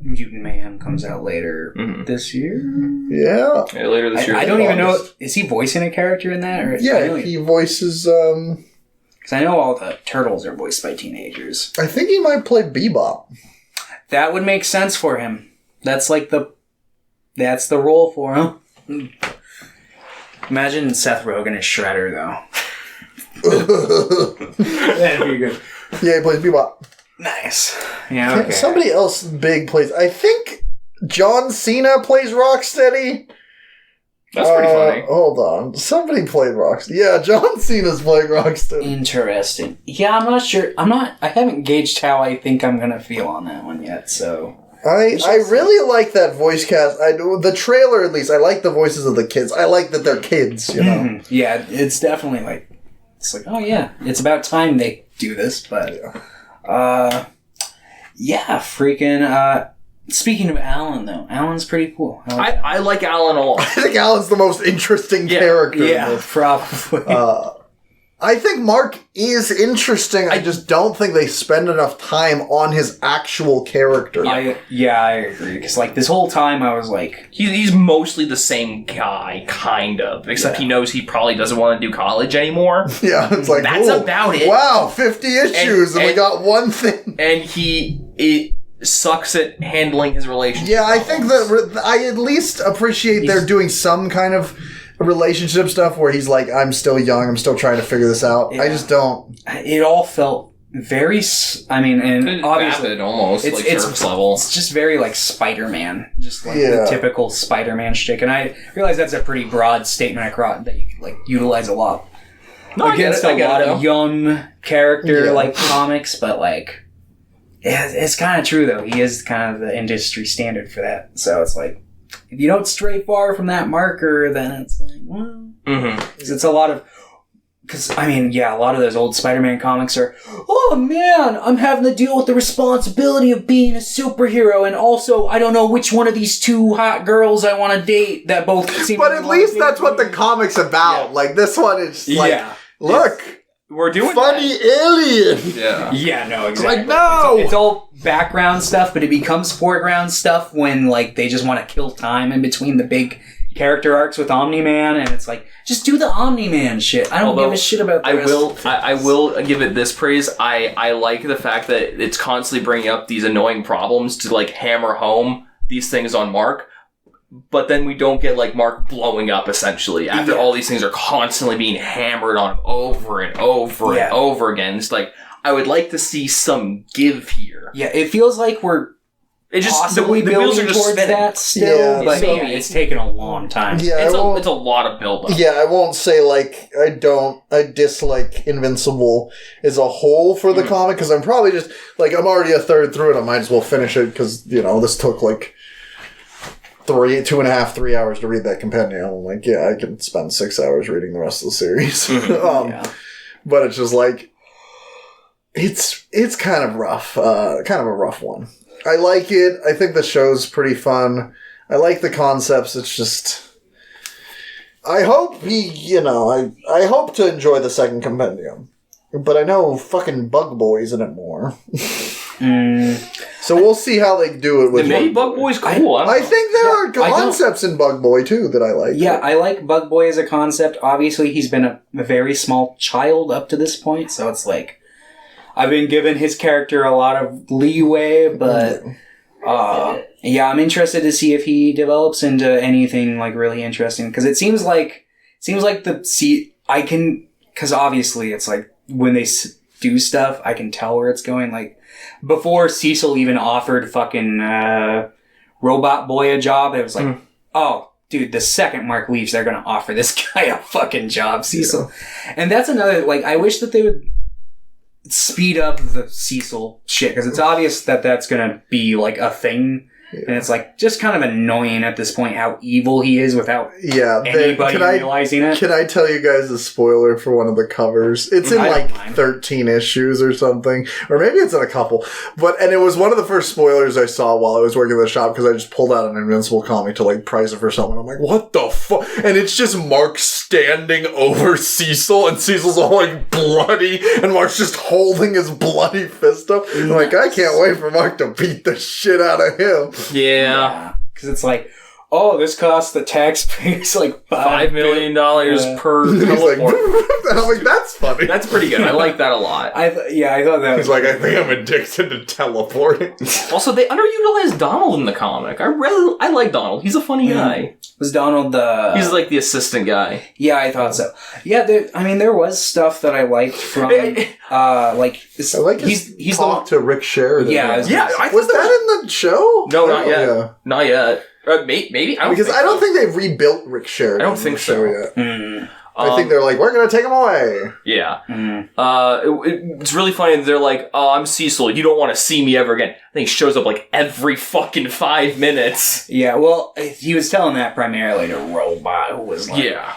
Speaker 1: Mutant Mayhem comes out later this year.
Speaker 2: Yeah.
Speaker 3: Later this year.
Speaker 1: I don't even know. Is he voicing a character in that? Or
Speaker 2: he voices.
Speaker 1: Because I know all the turtles are voiced by teenagers.
Speaker 2: I think he might play Bebop.
Speaker 1: That would make sense for him. That's that's the role for him. Imagine Seth Rogen as Shredder, though. That'd be good.
Speaker 2: Yeah, he plays Bebop.
Speaker 1: Nice. Yeah, okay.
Speaker 2: Somebody else big plays... I think John Cena plays Rocksteady.
Speaker 3: That's pretty funny.
Speaker 2: Hold on. Somebody played Rocksteady. Yeah, John Cena's playing Rocksteady.
Speaker 1: Interesting. Yeah, I'm not sure. I haven't gauged how I think I'm going to feel on that one yet, so...
Speaker 2: I really like that voice cast. The trailer, at least, I like the voices of the kids. I like that they're kids, you know?
Speaker 1: Mm-hmm. Yeah, it's definitely like, oh yeah, it's about time they do this, but, freaking, speaking of Alan, though, Alan's pretty cool.
Speaker 3: I like Alan a lot.
Speaker 2: I think Alan's the most interesting character.
Speaker 1: Yeah, probably.
Speaker 2: I think Mark is interesting. I just don't think they spend enough time on his actual character.
Speaker 1: I agree. Because, like, this whole time I was like...
Speaker 3: He's mostly the same guy, kind of. Except he knows he probably doesn't want to do college anymore.
Speaker 2: Yeah, it's like,
Speaker 3: that's about it.
Speaker 2: Wow, 50 issues and we got one thing.
Speaker 3: And it sucks at handling his relationship.
Speaker 2: Yeah, I think that I at least appreciate they're doing some kind of relationship stuff where he's like, I'm still young, I'm still trying to figure this out. Yeah. I just don't.
Speaker 1: It all felt very, and obviously
Speaker 3: vapid, almost it's surface level.
Speaker 1: It's just very like Spider-Man, just like the typical Spider-Man shtick. And I realize that's a pretty broad statement that you like utilize a lot against a lot of young character like comics, but like it's kind of true though. He is kind of the industry standard for that. So it's like, if you don't stray far from that marker, then it's like, well... Because it's a lot of... Because, I mean, yeah, a lot of those old Spider-Man comics are, oh, man, I'm having to deal with the responsibility of being a superhero, and also, I don't know which one of these two hot girls I want to date that both seem...
Speaker 2: But at least that's what the comic's about. Yeah. Like, this one is like, look...
Speaker 3: We're doing
Speaker 2: funny alien.
Speaker 3: Yeah.
Speaker 1: Yeah, no, exactly.
Speaker 2: Like, no!
Speaker 1: It's all background stuff, but it becomes foreground stuff when, like, they just want to kill time in between the big character arcs with Omni-Man, and it's like, just do the Omni-Man shit. I don't give a shit about the rest.
Speaker 3: I will give it this praise. I like the fact that it's constantly bringing up these annoying problems to, like, hammer home these things on Mark. But then we don't get, like, Mark blowing up, essentially, after all these things are constantly being hammered on him over and over and over again. It's like, I would like to see some give here.
Speaker 1: Yeah, it feels like we're possibly
Speaker 3: the wheels
Speaker 1: building
Speaker 3: are just
Speaker 1: towards
Speaker 3: spinning.
Speaker 1: that still, but
Speaker 3: maybe.
Speaker 1: It's taken a long time.
Speaker 2: Yeah,
Speaker 3: it's a lot of build-up.
Speaker 2: Yeah, I won't say, like, I dislike Invincible as a whole for the comic, because I'm probably just, like, I'm already a third through it, I might as well finish it, because, you know, this took, like... 2.5, 3 hours to read that compendium. I'm like, yeah, I could spend 6 hours reading the rest of the series. But it's just like, it's kind of rough, kind of a rough one. I like it. I think the show's pretty fun. I like the concepts. It's just, I hope I hope to enjoy the second compendium. But I know fucking Bug Boy's in it more. So we'll see how they do it with
Speaker 3: maybe Bug Boy's cool.
Speaker 2: I think there are concepts in Bug Boy too that I like.
Speaker 1: Yeah, I like Bug Boy as a concept. Obviously, he's been a very small child up to this point, so it's like I've been giving his character a lot of leeway, but I'm interested to see if he develops into anything like really interesting, because it seems like because obviously it's like when they do stuff, I can tell where it's going. Like, before Cecil even offered fucking Robot Boy a job, it was like, oh, dude, the second Mark leaves, they're going to offer this guy a fucking job, Cecil. Yeah. And that's another, like, I wish that they would speed up the Cecil shit, because it's obvious that that's going to be, like, a thing. Yeah. And it's like just kind of annoying at this point how evil he is without anybody realizing it.
Speaker 2: Can I tell you guys a spoiler for one of the covers? It's in like 13 issues or something. Or maybe it's in a couple. And it was one of the first spoilers I saw while I was working in the shop, because I just pulled out an Invincible comic to like price it for someone. I'm like, what the fuck? And it's just Mark standing over Cecil, and Cecil's all like bloody, and Mark's just holding his bloody fist up. I'm like, I can't wait for Mark to beat the shit out of him.
Speaker 3: Yeah.
Speaker 1: Because it's like, oh, this costs the taxpayers like
Speaker 3: $5 million per teleport.
Speaker 2: And I'm like, that's funny.
Speaker 3: That's pretty good. I like that a lot.
Speaker 1: I thought that
Speaker 2: was like, I think I'm addicted to teleporting.
Speaker 3: Also, they underutilized Donald in the comic. I like Donald. He's a funny guy.
Speaker 1: Was Donald the...
Speaker 3: He's like the assistant guy.
Speaker 1: Yeah, I thought so. Yeah, there was stuff that I liked from...
Speaker 2: I like he's talk to Rick Sheridan.
Speaker 1: Yeah.
Speaker 2: Was that in the show?
Speaker 3: No, not yet. Yeah. Not yet. Maybe.
Speaker 2: I don't think they've rebuilt Rick Sheridan.
Speaker 3: I don't think so
Speaker 2: yet. I think they're like, we're gonna take him away.
Speaker 3: Yeah.
Speaker 1: Mm.
Speaker 3: It's really funny. They're like, oh, I'm Cecil. You don't want to see me ever again. I think he shows up like every fucking 5 minutes.
Speaker 1: Yeah, well, he was telling that primarily to Robot, who was like...
Speaker 3: Yeah.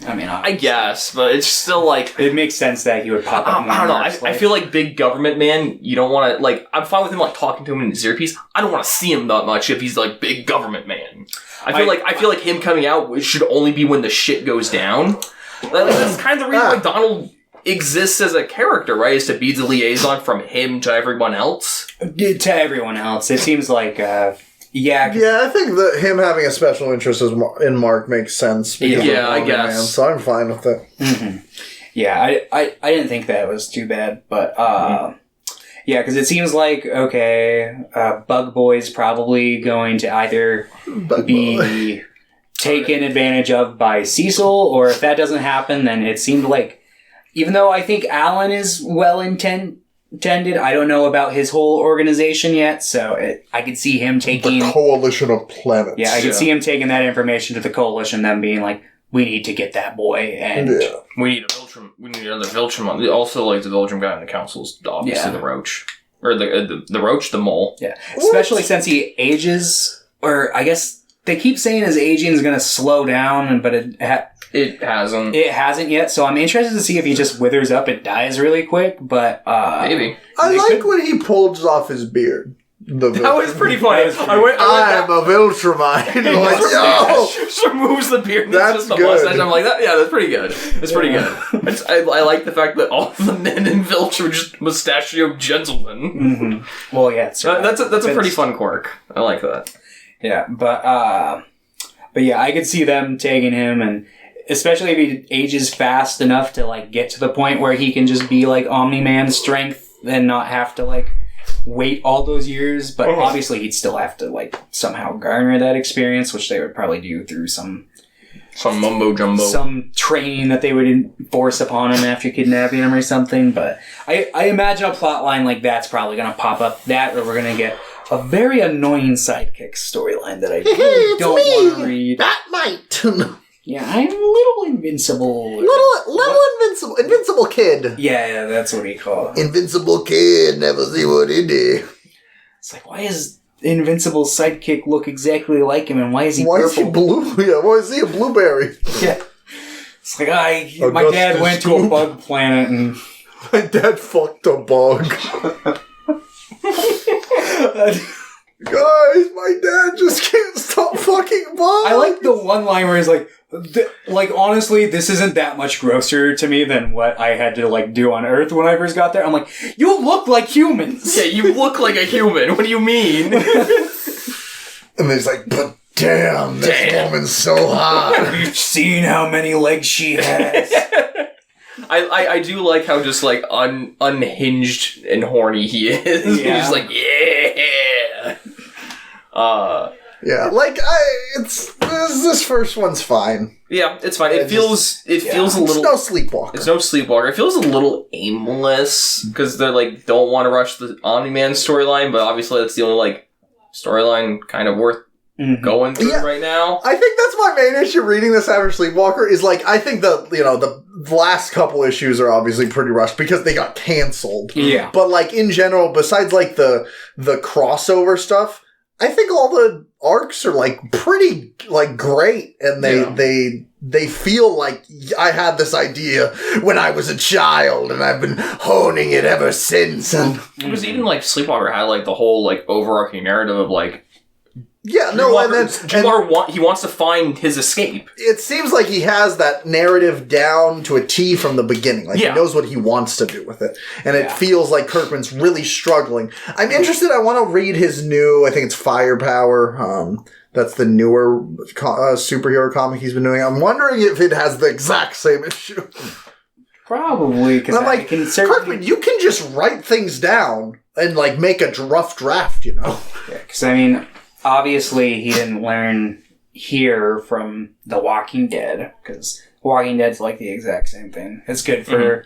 Speaker 1: I mean,
Speaker 3: I guess, but it's still like...
Speaker 1: It makes sense that he would pop up more.
Speaker 3: I don't know. I feel like big government man, you don't want to... Like, I'm fine with him, like, talking to him in his earpiece. I don't want to see him that much if he's, like, big government man. I feel like him coming out should only be when the shit goes down. Like, that's kind of the reason why Donald exists as a character, right? Is to be the liaison from him to everyone else.
Speaker 1: To everyone else. It seems like, yeah,
Speaker 2: I think that him having a special interest in Mark makes sense.
Speaker 3: Yeah, I guess.
Speaker 2: Man, so I'm fine with it.
Speaker 1: Mm-hmm. Yeah, I didn't think that was too bad, but, yeah, because it seems like, okay, Bug Boy's probably going to either be taken advantage of by Cecil, or if that doesn't happen, then it seemed like, even though I think Alan is well intended, I don't know about his whole organization yet, so I could see him taking...
Speaker 2: The Coalition of Planets.
Speaker 1: Yeah, I could see him taking that information to the Coalition, them being like, we need to get that boy, and...
Speaker 3: Yeah. We need another Viltrum. Also, like, the Viltrum guy in the council's obviously the Roach. Or the Roach, the Mole.
Speaker 1: Yeah. Especially since he ages, or I guess they keep saying his aging is going to slow down, but it hasn't. It hasn't yet, so I'm interested to see if he just withers up and dies really quick, but...
Speaker 3: Maybe.
Speaker 2: I like when he pulls off his beard.
Speaker 3: That was pretty funny.
Speaker 2: I'm a Viltrumite. Like,
Speaker 3: just removes the beard and
Speaker 2: that's
Speaker 3: just the
Speaker 2: good.
Speaker 3: mustache. I'm like, that's pretty good. That's pretty good. I like the fact that all the men in Viltrum are just mustachioed gentlemen.
Speaker 1: Mm-hmm. Well, yeah.
Speaker 3: That's a pretty fun quirk. I like that.
Speaker 1: Yeah, but yeah, I could see them taking him, and especially if he ages fast enough to, like, get to the point where he can just be, like, Omni-Man strength and not have to, like, wait all those years, but obviously he'd still have to, like, somehow garner that experience, which they would probably do through some
Speaker 3: mumbo jumbo,
Speaker 1: some training that they would enforce upon him after kidnapping him or something. But I imagine a plot line like that's probably going to pop up, that, or we're going to get a very annoying sidekick storyline that I really don't want to read.
Speaker 2: Batmite.
Speaker 1: Yeah, I'm a little invincible.
Speaker 2: Little invincible. Invincible kid.
Speaker 1: Yeah, that's what he called.
Speaker 2: Invincible kid, never see what he did.
Speaker 1: It's like, why is Invincible sidekick look exactly like him, and why is he purple?
Speaker 2: Why is he blue? Yeah, why is he a blueberry?
Speaker 1: Yeah. It's like, my dad went to a bug planet, and...
Speaker 2: My dad fucked a bug. Guys, my dad just can't stop fucking bugs.
Speaker 1: I like the one line where he's like, honestly, this isn't that much grosser to me than what I had to, like, do on Earth when I first got there. I'm like, you look like humans.
Speaker 3: Yeah, you look like a human. What do you mean?
Speaker 2: And he's like, but damn, this woman's so hot.
Speaker 1: Have you seen how many legs she has?
Speaker 3: I do like how just, like, unhinged and horny he is. Yeah. He's like, yeah.
Speaker 2: Yeah, like, this first one's fine.
Speaker 3: Yeah, it's fine. It feels a little...
Speaker 2: It's no Sleepwalker.
Speaker 3: It's no Sleepwalker. It feels a little aimless, because they're, like, don't want to rush the Omni-Man storyline, but obviously that's the only, like, storyline kind of worth going through right now.
Speaker 2: I think that's my main issue reading this after Sleepwalker, is, like, I think the last couple issues are obviously pretty rushed because they got canceled.
Speaker 1: Yeah.
Speaker 2: But, like, in general, besides, like, the crossover stuff, I think all the arcs are, like, pretty, like, great, and they feel like I had this idea when I was a child, and I've been honing it ever since. And
Speaker 3: because even, like, Sleepwalker had, like, the whole, like, overarching narrative of, like,
Speaker 2: he
Speaker 3: wants to find his escape.
Speaker 2: It seems like he has that narrative down to a T from the beginning. Like, he knows what he wants to do with it. And it feels like Kirkman's really struggling. I'm interested. I want to read his new, I think it's Firepower. That's the newer superhero comic he's been doing. I'm wondering if it has the exact same issue.
Speaker 1: Probably.
Speaker 2: I'm like, Kirkman, you can just write things down and, like, make a rough draft, you know?
Speaker 1: Yeah, because, I mean... Obviously, he didn't learn here from The Walking Dead, because Walking Dead's like the exact same thing. It's good for...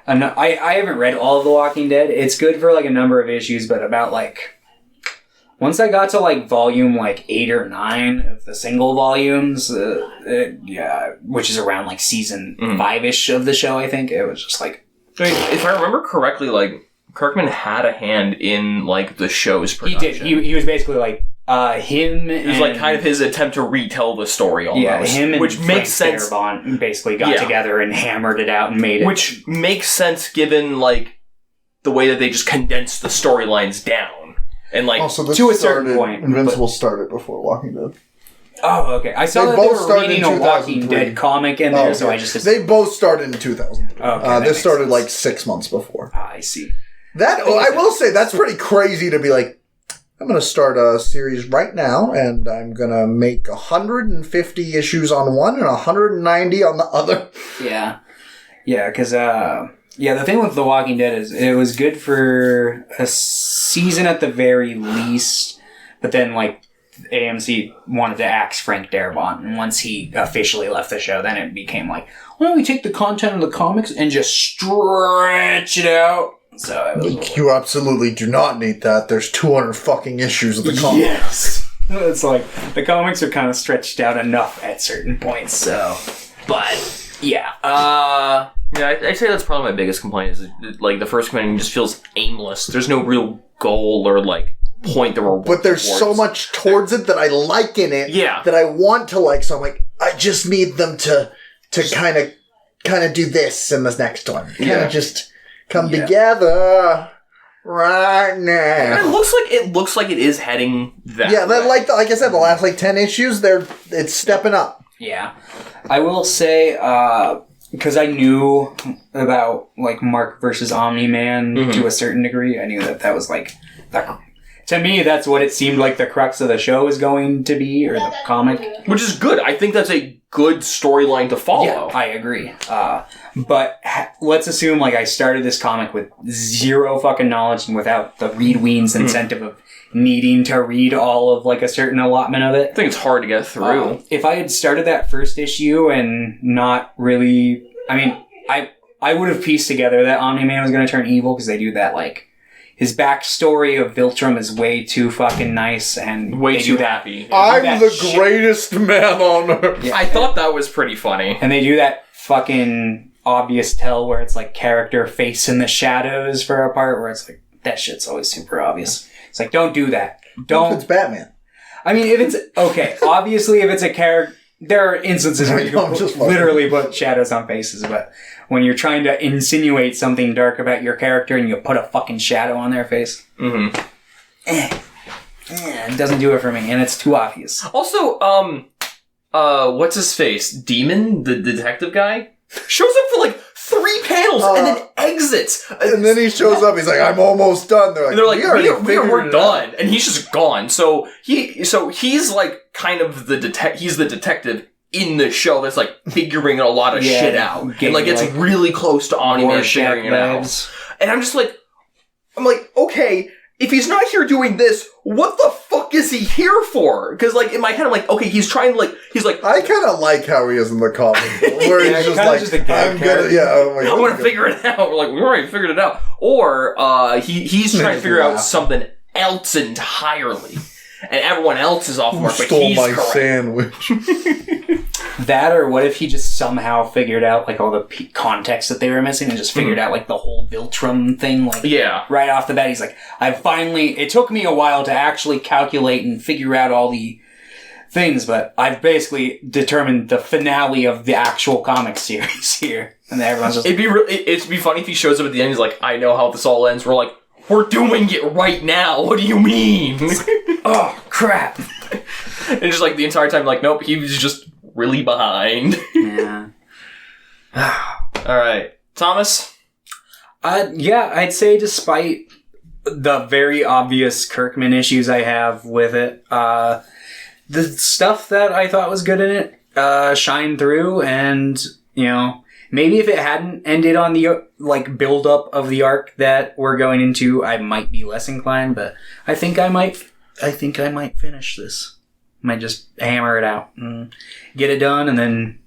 Speaker 1: I haven't read all of The Walking Dead. It's good for, like, a number of issues, but about, like... once I got to like volume like 8 or 9 of the single volumes, which is around like season 5-ish of the show, I think, it was just like...
Speaker 3: I mean, if I remember correctly, like, Kirkman had a hand in, like, the show's production.
Speaker 1: He did. He was basically like, it
Speaker 3: was like kind of his attempt to retell the story almost.
Speaker 1: Yeah, him and
Speaker 3: which makes
Speaker 1: Frank
Speaker 3: sense.
Speaker 1: Darabont basically got together and hammered it out and made it.
Speaker 3: Which makes sense given, like, the way that they just condensed the storylines down. And, like,
Speaker 1: to a certain point.
Speaker 2: Invincible started before Walking Dead.
Speaker 1: Oh, okay. I saw that they were reading a Walking Dead comic in there, so I just...
Speaker 2: They both started in 2003.
Speaker 1: Okay,
Speaker 2: this started like 6 months before.
Speaker 1: I see.
Speaker 2: I will say, that's pretty crazy to be like, I'm going to start a series right now, and I'm going to make 150 issues on one and 190 on the other.
Speaker 1: Yeah. Yeah, because... the thing with The Walking Dead is it was good for a season at the very least, but then, like, AMC wanted to axe Frank Darabont, and once he officially left the show, then it became like, why don't we take the content of the comics and just stretch it out? So it was
Speaker 2: you absolutely do not need that. There's 200 fucking issues of the comics.
Speaker 1: Yes. It's like, the comics are kind of stretched out enough at certain points, so... But, yeah.
Speaker 3: Yeah, I'd say that's probably my biggest complaint is, like, the first compendium just feels aimless. There's no real goal or, like, point that we're working
Speaker 2: But there's
Speaker 3: towards.
Speaker 2: so much towards it that I like in it.
Speaker 3: Yeah.
Speaker 2: That I want to like. So I'm like, I just need them to kind of do this in the next one. Kind of just come together right now.
Speaker 3: And it looks like it is heading that.
Speaker 2: Yeah, that,
Speaker 3: way.
Speaker 2: like I said, the last like 10 issues, it's stepping up.
Speaker 1: Yeah. I will say, because I knew about, like, Mark versus Omni-Man to a certain degree, I knew that was, like, to me, that's what it seemed like the crux of the show was going to be, or the comic.
Speaker 3: Which is good. I think that's a good storyline to follow.
Speaker 1: Yeah, I agree. But let's assume, like, I started this comic with zero fucking knowledge and without the Reed Weens incentive of needing to read all of, like, a certain allotment of it.
Speaker 3: I think it's hard to get through.
Speaker 1: If I had started that first issue and not really... I mean, I would have pieced together that Omni-Man was going to turn evil, because they do that, like... His backstory of Viltrum is way too fucking nice and...
Speaker 3: Way too happy.
Speaker 2: I'm the greatest man on earth.
Speaker 3: Yeah. I thought that was pretty funny.
Speaker 1: And they do that fucking obvious tell where it's like character face in the shadows for a part where it's like, that shit's always super obvious. It's like, don't do that. Don't.
Speaker 2: It's Batman.
Speaker 1: I mean, if it's... Okay, obviously if it's a character... There are instances where you can literally put shadows on faces, but when you're trying to insinuate something dark about your character and you put a fucking shadow on their face, it doesn't do it for me, and it's too obvious.
Speaker 3: Also, what's his face? Demon, the detective guy, shows up for like 3 panels and then exits.
Speaker 2: And then he shows up. He's like, "I'm almost done." They're like,
Speaker 3: "We're done," and he's just gone. So he's like kind of he's the detective in the show that's like figuring a lot of shit out, and like it's really close to Omni-Man figuring it out. And I'm like, okay. If he's not here doing this, what the fuck is he here for? Because, like, in my head, I'm like, okay, he's trying to, like,
Speaker 2: I kind of like how he is in the comic. Where he's just like, I'm gonna,
Speaker 3: I'm gonna figure it out. We're like, we already figured it out. Or, he's trying to figure out something else entirely. And everyone else is off mark, but he's correct.
Speaker 2: Sandwich.
Speaker 1: That, or what if he just somehow figured out, like, all the context that they were missing and just figured out, like, the whole Viltrum thing, like, right off the bat, he's like, it took me a while to actually calculate and figure out all the things, but I've basically determined the finale of the actual comic series here. And then everyone's just...
Speaker 3: It'd be funny if he shows up at the end, he's like, I know how this all ends. We're like, we're doing it right now. What do you mean?
Speaker 1: Oh, crap.
Speaker 3: And just, like, the entire time, like, nope, he was just... really behind.
Speaker 1: Yeah.
Speaker 3: All right, Thomas.
Speaker 1: Yeah, I'd say despite the very obvious Kirkman issues I have with it, the stuff that I thought was good in it shined through, and maybe if it hadn't ended on the like build up of the arc that we're going into, I might be less inclined. But I think I might finish this. Might just hammer it out and get it done, and then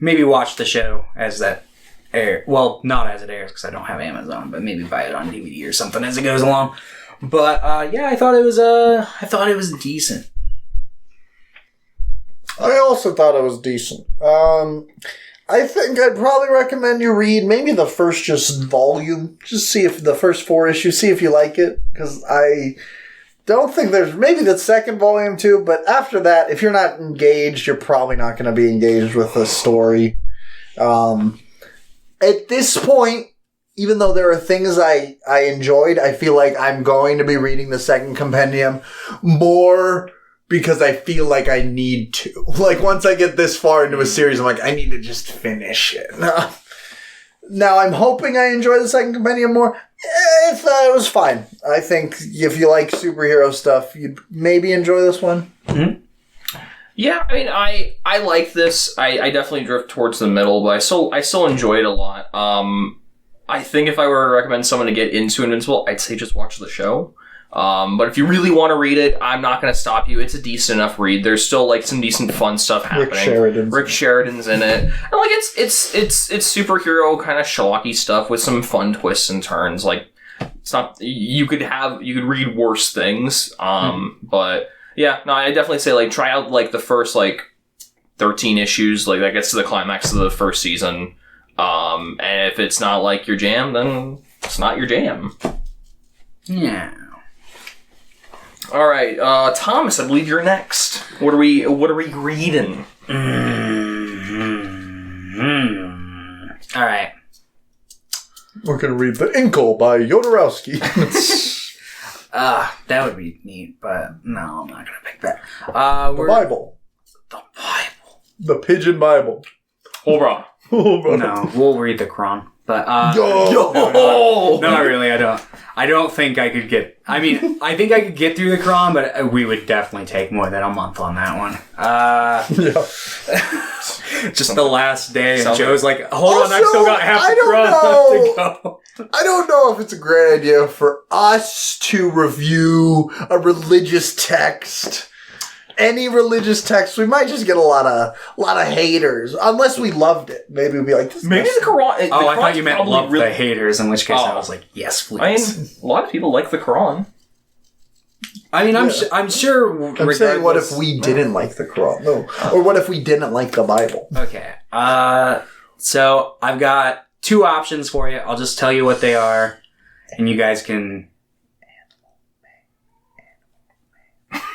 Speaker 1: maybe watch the show as that air. Well, not as it airs because I don't have Amazon, but maybe buy it on DVD or something as it goes along. But yeah, I thought it was decent.
Speaker 2: I also thought it was decent. I think I'd probably recommend you read maybe the first just volume. Just see if the first 4 issues, see if you like it. Because I don't think there's maybe the second volume too, but after that, if you're not engaged, you're probably not going to be engaged with the story. At this point, even though there are things I enjoyed, I feel like I'm going to be reading the second compendium more because I feel like I need to. Like, once I get this far into a series, I'm like, I need to just finish it. Now, I'm hoping I enjoy the second compendium more. It was fine. I think if you like superhero stuff, you'd maybe enjoy this one.
Speaker 1: Mm-hmm.
Speaker 3: Yeah, I mean, I like this. I definitely drift towards the middle, but I still enjoy it a lot. I think if I were to recommend someone to get into Invincible, I'd say just watch the show. But if you really want to read it, I'm not going to stop you. It's a decent enough read. There's still like some decent fun stuff happening. Rick Sheridan's in it. And like it's superhero kind of schlocky stuff with some fun twists and turns. Like it's not you could read worse things. But yeah, no, I definitely say like try out like the first like 13 issues. Like that gets to the climax of the first season. And if it's not like your jam, then it's not your jam.
Speaker 1: Yeah.
Speaker 3: All right, Thomas, I believe you're next. What are we reading?
Speaker 1: All right.
Speaker 2: We're going to read The Inkle by Jodorowsky.
Speaker 1: That would be neat, but no, I'm not going to pick that.
Speaker 2: The Bible.
Speaker 1: The Bible.
Speaker 2: The Pigeon Bible.
Speaker 3: Hurrah.
Speaker 1: No, we'll read the Quran. But
Speaker 2: no,
Speaker 1: not really. I don't think I could get. I mean, I think I could get through the Quran, but we would definitely take more than a month on that one. Just the last day, and Joe's like, "Hold on, I've still got half the Quran left to go."
Speaker 2: I don't know if it's a great idea for us to review a religious text. Any religious text, we might just get a lot of haters. Unless we loved it, maybe we'd be like,
Speaker 3: maybe the Quran.
Speaker 1: I thought you meant love the haters. In which case, I was like, yes, please.
Speaker 3: I mean, a lot of people like the Quran.
Speaker 1: I mean, I'm sure.
Speaker 2: I'm saying, what if we didn't like the Quran? No, or what if we didn't like the Bible?
Speaker 1: Okay. So I've got 2 options for you. I'll just tell you what they are, and you guys can.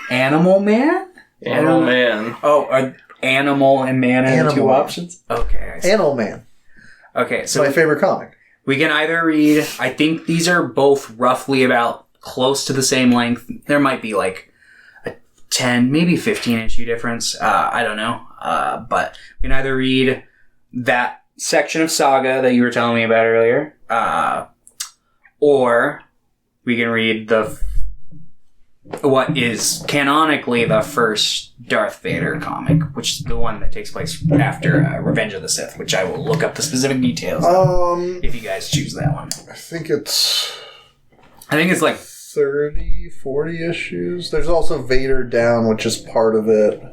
Speaker 1: Animal Man.
Speaker 3: Animal Man.
Speaker 1: Oh, are Animal and Man are the 2 options? Okay.
Speaker 2: Animal Man.
Speaker 1: Okay, so
Speaker 2: my favorite comic.
Speaker 1: We can either read, I think these are both roughly about close to the same length. There might be like a 10, maybe 15 issue difference. I don't know. But we can either read that section of Saga that you were telling me about earlier, or we can read what is canonically the first Darth Vader comic, which is the one that takes place after Revenge of the Sith, which I will look up the specific details if you guys choose that one.
Speaker 2: I think it's
Speaker 1: like
Speaker 2: 30, 40 issues. There's also Vader Down, which is part of it,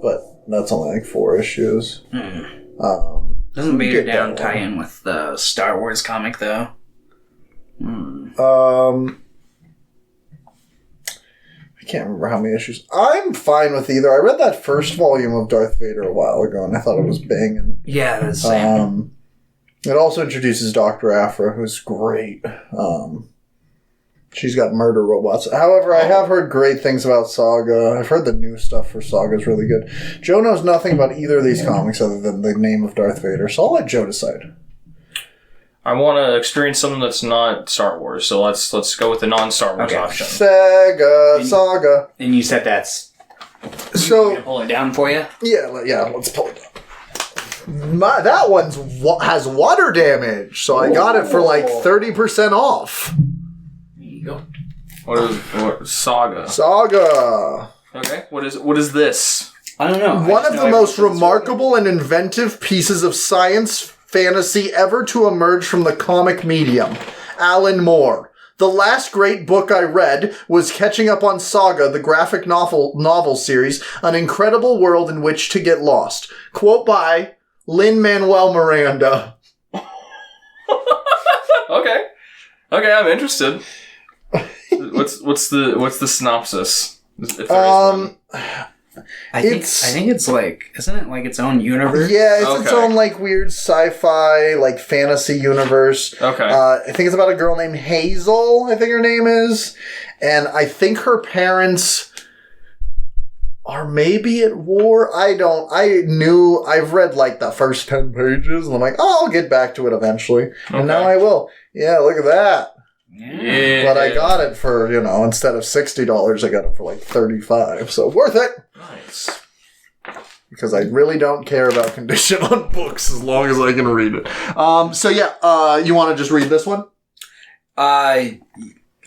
Speaker 2: but that's only like 4 issues.
Speaker 1: Doesn't Vader Down tie in with the Star Wars comic, though?
Speaker 2: I can't remember how many issues. I'm fine with either. I read that first volume of Darth Vader a while ago, and I thought it was banging.
Speaker 1: Yeah, that's the same.
Speaker 2: It also introduces Dr. Aphra, who's great. She's got murder robots. However, I have heard great things about Saga. I've heard the new stuff for Saga is really good. Joe knows nothing about either of these comics other than the name of Darth Vader, so I'll let Joe decide.
Speaker 3: I want to experience something that's not Star Wars, so let's go with the non-Star Wars option.
Speaker 2: Saga.
Speaker 1: And you said that's...
Speaker 2: So...
Speaker 1: Can I pull it down for you?
Speaker 2: Yeah, let's pull it down. That one has water damage, so I got it for like 30% off.
Speaker 1: There you go.
Speaker 3: What Saga?
Speaker 2: Saga.
Speaker 3: Okay, what is this?
Speaker 1: I don't know.
Speaker 2: One of the most remarkable and inventive pieces of science fantasy ever to emerge from the comic medium. Alan Moore. The last great book I read was Catching Up on Saga, the graphic novel series, an incredible world in which to get lost. Quote by Lin-Manuel Miranda.
Speaker 3: Okay, I'm interested. What's the synopsis? If there is one.
Speaker 1: I think it's like, isn't it like its own universe?
Speaker 2: Yeah, it's its own like weird sci-fi like fantasy universe.
Speaker 3: Okay.
Speaker 2: I think it's about a girl named Hazel, I think her name is. And I think her parents are maybe at war. I've read like the first 10 pages and I'm like, oh, I'll get back to it eventually. Okay. And now I will. Yeah, look at that.
Speaker 3: Yeah.
Speaker 2: But I got it for, instead of $60, I got it for like $35. So worth it.
Speaker 3: Nice.
Speaker 2: Because I really don't care about condition on books as long as I can read it. You want to just read this one?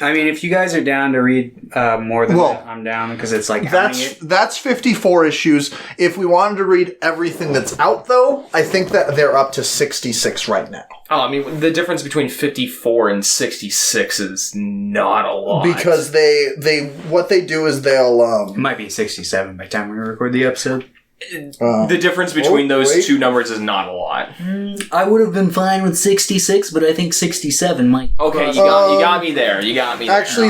Speaker 1: I mean, if you guys are down to read more than that, I'm down because it's like
Speaker 2: that's 54 issues. If we wanted to read everything that's out, though, I think that they're up to 66 right now.
Speaker 3: Oh, I mean, the difference between 54 and 66 is not a lot.
Speaker 2: Because what they do is they'll
Speaker 1: it might be 67 by the time we record the episode.
Speaker 3: The difference between those two numbers is not a lot.
Speaker 1: I would have been fine with 66, but I think 67 might.
Speaker 3: Okay, you got me there. You got me there.
Speaker 2: Actually,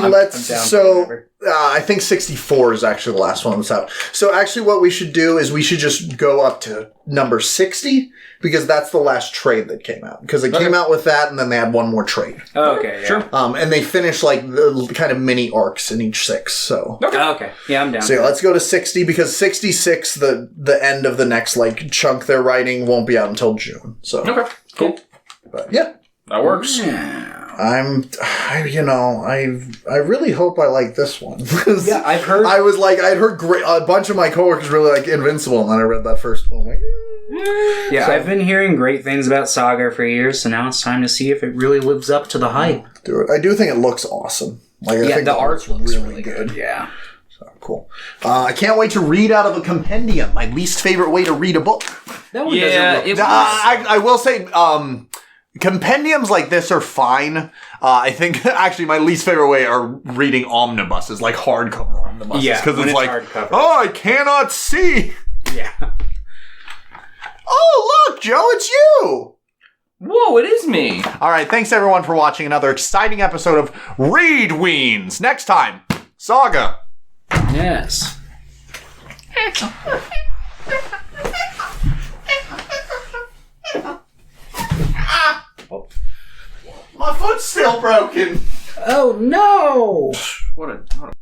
Speaker 2: I think 64 is actually the last one that's out. So actually what we should do is we should just go up to number 60 because that's the last trade that came out. Because they came out with that and then they had one more trade.
Speaker 1: Oh, okay, yeah.
Speaker 3: Sure.
Speaker 2: And they finished like the kind of mini arcs in each 6. So
Speaker 1: okay. Yeah, I'm down.
Speaker 2: So let's go to 60 because 66, the end of the next like chunk they're writing won't be out until June. So
Speaker 3: okay, cool.
Speaker 2: But yeah.
Speaker 3: That works.
Speaker 1: Yeah.
Speaker 2: I really hope I like this one.
Speaker 1: Yeah, I've heard.
Speaker 2: I'd heard a bunch of my coworkers really like Invincible, and then I read that first one. Like,
Speaker 1: yeah, I've been hearing great things about Saga for years, so now it's time to see if it really lives up to the hype.
Speaker 2: Do it. I do think it looks awesome. Like, I think
Speaker 1: the art looks really good. Yeah.
Speaker 2: So cool. I can't wait to read out of a compendium. My least favorite way to read a book.
Speaker 1: That one doesn't look.
Speaker 2: I will say. Compendiums like this are fine. I think actually my least favorite way are reading omnibuses, like hardcover omnibuses.
Speaker 1: Yeah,
Speaker 2: because it's like,
Speaker 1: hardcover.
Speaker 2: Oh, I cannot see.
Speaker 1: Yeah.
Speaker 2: Oh, look, Joe, it's you.
Speaker 3: Whoa, it is me.
Speaker 2: All right, thanks everyone for watching another exciting episode of Read Weens. Next time, Saga.
Speaker 1: Yes.
Speaker 2: My foot's still broken.
Speaker 1: Oh no!